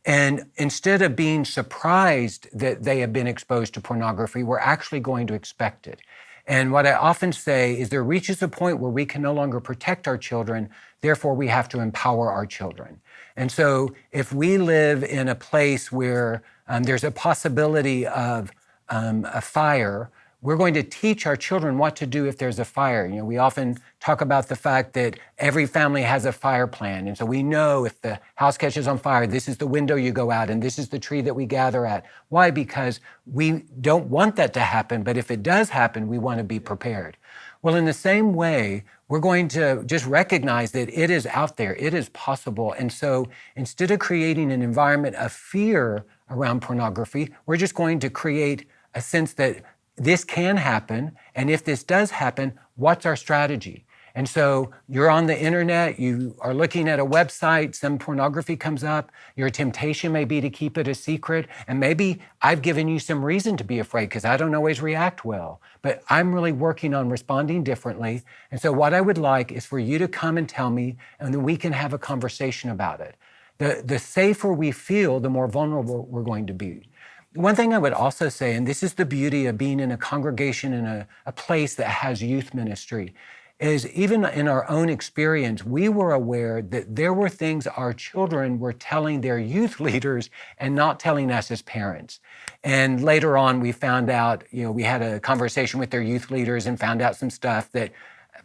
And instead of being surprised that they have been exposed to pornography, we're actually going to expect it. And what I often say is there reaches a point where we can no longer protect our children, therefore we have to empower our children. And so if we live in a place where there's a possibility of a fire, we're going to teach our children what to do if there's a fire. We often talk about the fact that every family has a fire plan. And so we know if the house catches on fire, this is the window you go out and this is the tree that we gather at. Why? Because we don't want that to happen, but if it does happen, we want to be prepared. Well, in the same way, we're going to just recognize that it is out there, it is possible. And so instead of creating an environment of fear around pornography, we're just going to create a sense that this can happen, and if this does happen, what's our strategy? And so you're on the internet, you are looking at a website, some pornography comes up, your temptation may be to keep it a secret, and maybe I've given you some reason to be afraid because I don't always react well, but I'm really working on responding differently. And so what I would like is for you to come and tell me, and then we can have a conversation about it. The safer we feel, the more vulnerable we're going to be. One thing I would also say, and this is the beauty of being in a congregation in a place that has youth ministry, is even in our own experience, we were aware that there were things our children were telling their youth leaders and not telling us as parents. And later on, we found out, we had a conversation with their youth leaders and found out some stuff that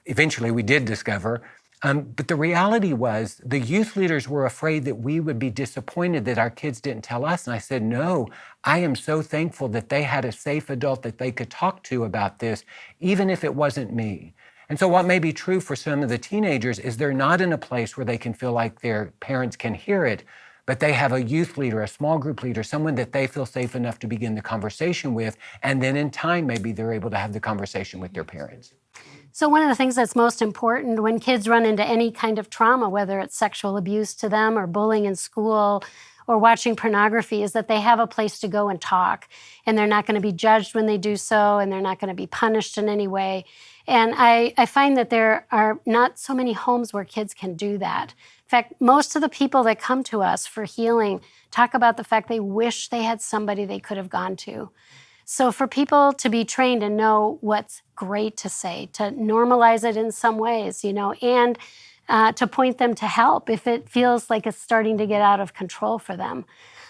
eventually we did discover. But the reality was the youth leaders were afraid that we would be disappointed that our kids didn't tell us. And I said, no, I am so thankful that they had a safe adult that they could talk to about this, even if it wasn't me. And so what may be true for some of the teenagers is they're not in a place where they can feel like their parents can hear it, but they have a youth leader, a small group leader, someone that they feel safe enough to begin the conversation with. And then in time, maybe they're able to have the conversation with their parents. So one of the things that's most important when kids run into any kind of trauma, whether it's sexual abuse to them or bullying in school or watching pornography, is that they have a place to go and talk. And they're not going to be judged when they do so, and they're not going to be punished in any way. And I find that there are not so many homes where kids can do that. In fact, most of the people that come to us for healing talk about the fact they wish they had somebody they could have gone to. So for people to be trained and know what's great to say, to normalize it in some ways, and to point them to help if it feels like it's starting to get out of control for them.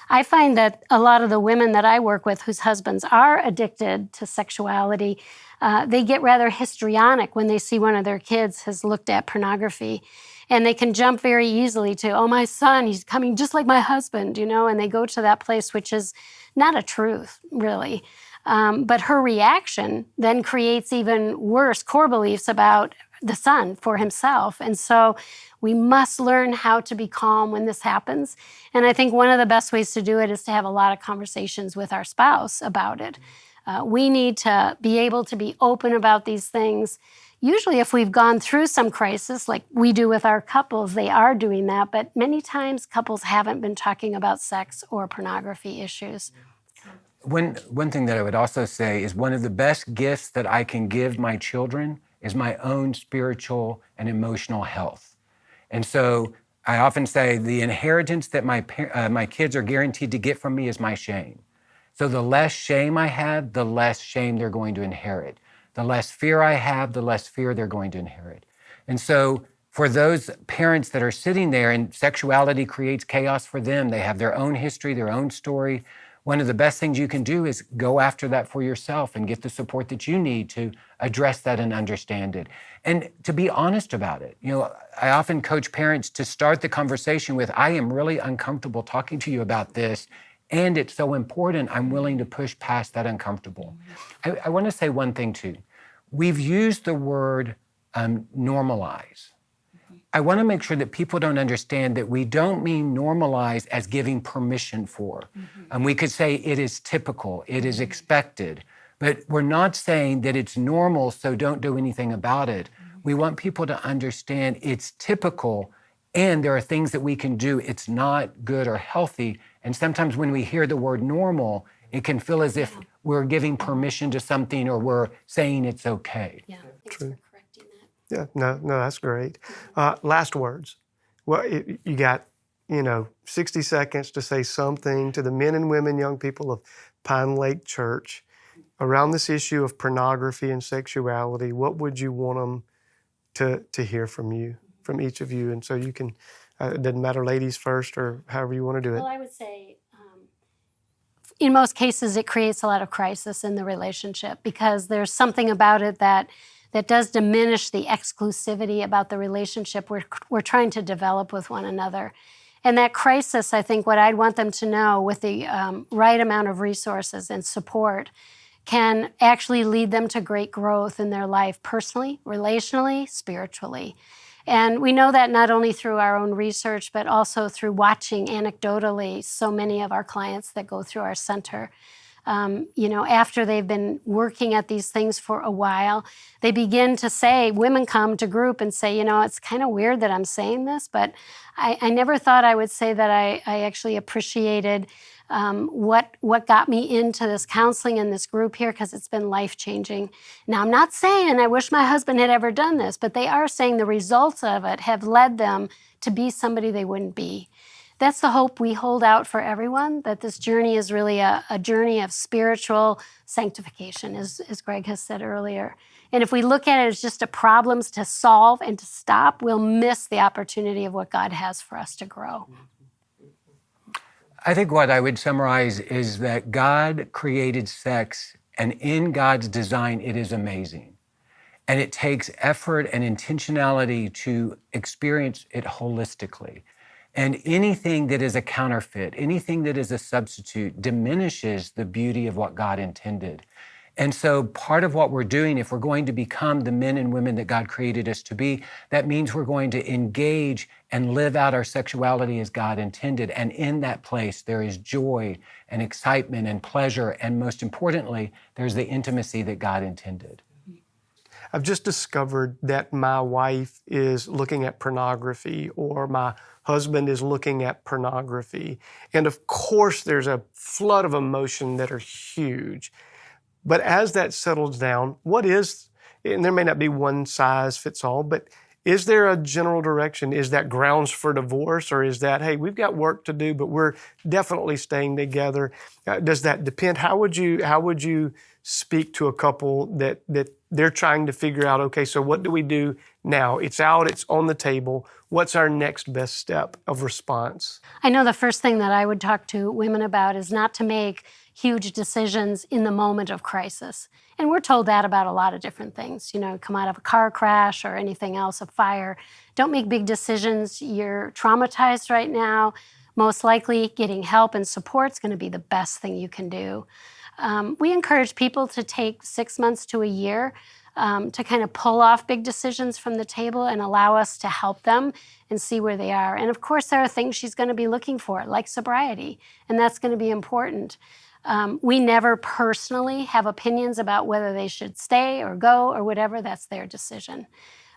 I find that a lot of the women that I work with whose husbands are addicted to sexuality, they get rather histrionic when they see one of their kids has looked at pornography. And they can jump very easily to, oh, my son, he's coming just like my husband, and they go to that place, which is not a truth, really. But her reaction then creates even worse core beliefs about the son for himself. And so we must learn how to be calm when this happens. And I think one of the best ways to do it is to have a lot of conversations with our spouse about it. We need to be able to be open about these things. Usually if we've gone through some crisis, like we do with our couples, they are doing that. But many times couples haven't been talking about sex or pornography issues. One thing that I would also say is one of the best gifts that I can give my children is my own spiritual and emotional health. And so I often say the inheritance that my kids are guaranteed to get from me is my shame. So the less shame I have, the less shame they're going to inherit. The less fear I have, the less fear they're going to inherit. And so for those parents that are sitting there and sexuality creates chaos for them, they have their own history, their own story. One of the best things you can do is go after that for yourself and get the support that you need to address that and understand it. And to be honest about it. I often coach parents to start the conversation with, I am really uncomfortable talking to you about this, and it's so important, I'm willing to push past that uncomfortable. I want to say one thing too. We've used the word normalize. I want to make sure that people don't understand that we don't mean normalize as giving permission for. And we could say it is typical, it is expected, but we're not saying that it's normal, so don't do anything about it. We want people to understand it's typical and there are things that we can do. It's not good or healthy. And sometimes when we hear the word normal, it can feel as if we're giving permission to something or we're saying it's okay. Yeah, thanks True. for correcting that. Yeah, no, that's great. Last words. Well, you got, 60 seconds to say something to the men and women, young people of Pinelake Church around this issue of pornography and sexuality. What would you want them to hear from you, from each of you? And so you can, it doesn't matter, ladies first or however you want to do it. Well, I would say in most cases, it creates a lot of crisis in the relationship because there's something about it that does diminish the exclusivity about the relationship we're trying to develop with one another. And that crisis, I think what I'd want them to know with the right amount of resources and support can actually lead them to great growth in their life personally, relationally, spiritually. And we know that not only through our own research, but also through watching anecdotally so many of our clients that go through our center. After they've been working at these things for a while, they begin to say, women come to group and say, it's kind of weird that I'm saying this, but I never thought I would say that I actually appreciated what got me into this counseling and this group here because it's been life-changing. Now, I'm not saying I wish my husband had ever done this, but they are saying the results of it have led them to be somebody they wouldn't be. That's the hope we hold out for everyone, that this journey is really a journey of spiritual sanctification, as Greg has said earlier. And if we look at it as just a problems to solve and to stop, we'll miss the opportunity of what God has for us to grow. I think what I would summarize is that God created sex, and in God's design, it is amazing. And it takes effort and intentionality to experience it holistically. And anything that is a counterfeit, anything that is a substitute, diminishes the beauty of what God intended. And so part of what we're doing, if we're going to become the men and women that God created us to be, that means we're going to engage and live out our sexuality as God intended. And in that place, there is joy and excitement and pleasure. And most importantly, there's the intimacy that God intended. I've just discovered that my wife is looking at pornography, or my husband is looking at pornography. And of course, there's a flood of emotion that are huge. But as that settles down, and there may not be one size fits all, but is there a general direction? Is that grounds for divorce, or is that, hey, we've got work to do, but we're definitely staying together? Does that depend? How would you speak to a couple that they're trying to figure out, okay, so what do we do now? It's out, it's on the table. What's our next best step of response? I know the first thing that I would talk to women about is not to make huge decisions in the moment of crisis. And we're told that about a lot of different things, come out of a car crash or anything else, a fire. Don't make big decisions. You're traumatized right now. Most likely getting help and support is going to be the best thing you can do. We encourage people to take 6 months to a year to kind of pull off big decisions from the table and allow us to help them and see where they are. And of course, there are things she's going to be looking for, like sobriety, and that's going to be important. We never personally have opinions about whether they should stay or go or whatever. That's their decision.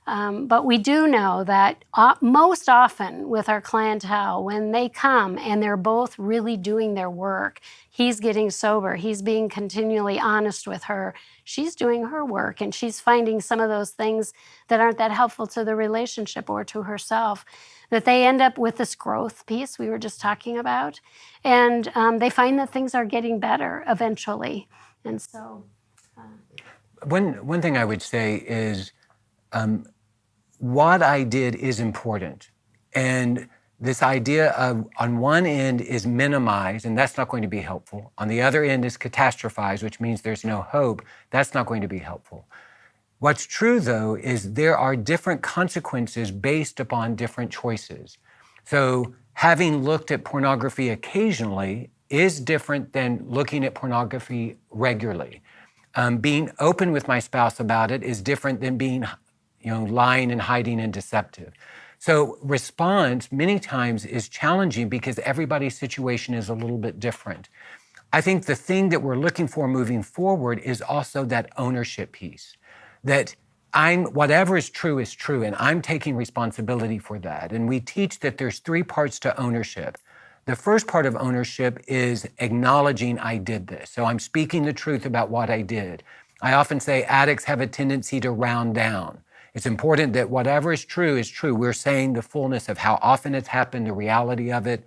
But we do know that most often with our clientele, when they come and they're both really doing their work, he's getting sober, he's being continually honest with her, she's doing her work, and she's finding some of those things that aren't that helpful to the relationship or to herself, that they end up with this growth piece we were just talking about, and they find that things are getting better eventually. And so... One thing I would say is, what I did is important. And this idea of, on one end, is minimize, and that's not going to be helpful. On the other end is catastrophize, which means there's no hope. That's not going to be helpful. What's true, though, is there are different consequences based upon different choices. So having looked at pornography occasionally is different than looking at pornography regularly. Being open with my spouse about it is different than being lying and hiding and deceptive. So response many times is challenging because everybody's situation is a little bit different. I think the thing that we're looking for moving forward is also that ownership piece, that whatever is true, and I'm taking responsibility for that. And we teach that there's 3 parts to ownership. The first part of ownership is acknowledging I did this. So I'm speaking the truth about what I did. I often say addicts have a tendency to round down. It's important that whatever is true is true. We're saying the fullness of how often it's happened, the reality of it.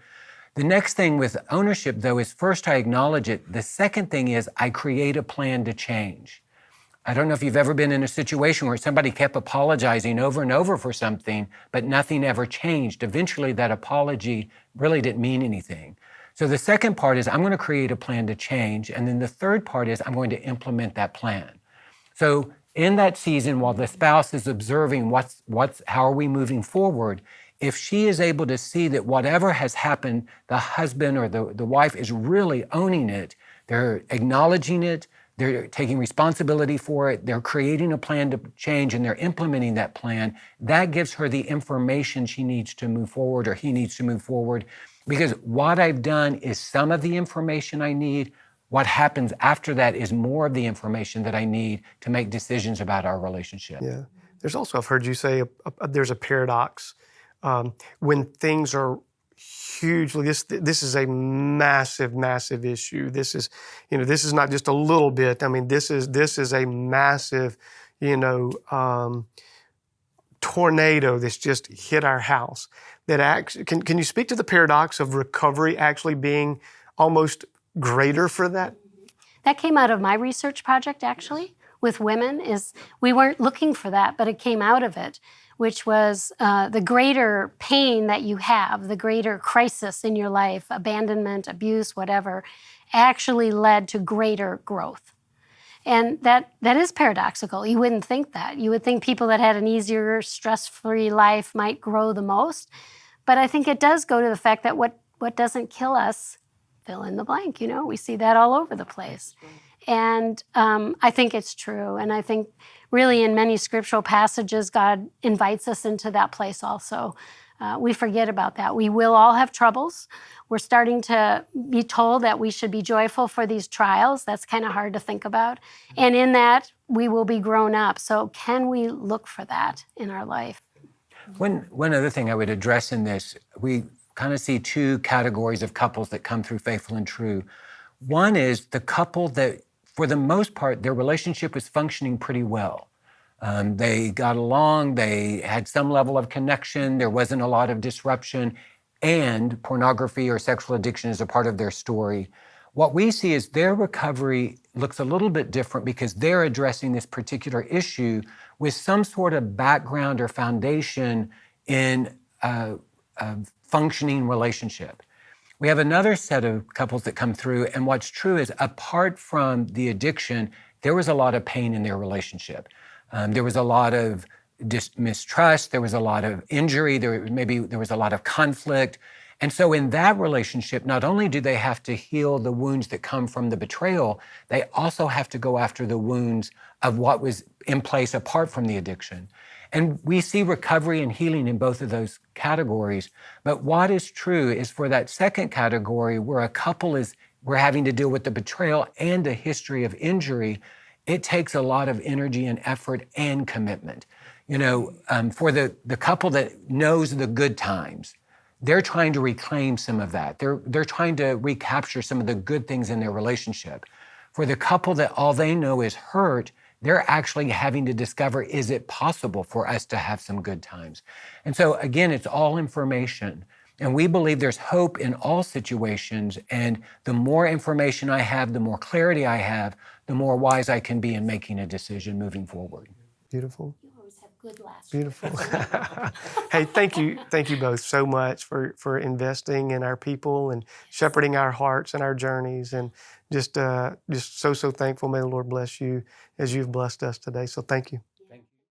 The next thing with ownership, though, is first I acknowledge it. The second thing is I create a plan to change. I don't know if you've ever been in a situation where somebody kept apologizing over and over for something, but nothing ever changed. Eventually, that apology really didn't mean anything. So the second part is I'm going to create a plan to change. And then the third part is I'm going to implement that plan. So in that season, while the spouse is observing how are we moving forward, if she is able to see that whatever has happened, the husband or the wife is really owning it, they're acknowledging it, they're taking responsibility for it, they're creating a plan to change, and they're implementing that plan, that gives her the information she needs to move forward, or he needs to move forward. Because what I've done is some of the information I need. What happens after that is more of the information that I need to make decisions about our relationship. Yeah. There's also, I've heard you say, there's a paradox. When things are hugely, this is a massive, massive issue. This is not just a little bit. I mean, this is a massive, tornado that's just hit our house. Can you speak to the paradox of recovery actually being almost greater for that? That came out of my research project, actually. with women is we weren't looking for that, but it came out of it, which was the greater pain that you have, the greater crisis in your life, abandonment, abuse, whatever, actually led to greater growth. And that is paradoxical. You wouldn't think that. You would think people that had an easier, stress-free life might grow the most. But I think it does go to the fact that what doesn't kill us, fill in the blank, we see that all over the place. And I think it's true. And I think really in many scriptural passages, God invites us into that place also. We forget about that. We will all have troubles. We're starting to be told that we should be joyful for these trials. That's kind of hard to think about. And in that, we will be grown up. So can we look for that in our life? One other thing I would address in this, we kind of see two categories of couples that come through Faithful and True. One is the couple that, for the most part, their relationship was functioning pretty well. They got along, they had some level of connection, there wasn't a lot of disruption, and pornography or sexual addiction is a part of their story. What we see is their recovery looks a little bit different because they're addressing this particular issue with some sort of background or foundation in a functioning relationship. We have another set of couples that come through, and what's true is apart from the addiction, there was a lot of pain in their relationship. There was a lot of mistrust, there was a lot of injury, there was a lot of conflict. And so in that relationship, not only do they have to heal the wounds that come from the betrayal, they also have to go after the wounds of what was in place apart from the addiction. And we see recovery and healing in both of those categories. But what is true is for that second category, where a couple we're having to deal with the betrayal and a history of injury, it takes a lot of energy and effort and commitment. For the couple that knows the good times, they're trying to reclaim some of that. They're trying to recapture some of the good things in their relationship. For the couple that all they know is hurt, they're actually having to discover, is it possible for us to have some good times? And so again, it's all information. And we believe there's hope in all situations. And the more information I have, the more clarity I have, the more wise I can be in making a decision moving forward. Beautiful. You always have good last Beautiful. Hey, thank you both so much for investing in our people and shepherding our hearts and our journeys, and just so thankful. May the Lord bless you as you've blessed us today. So thank you.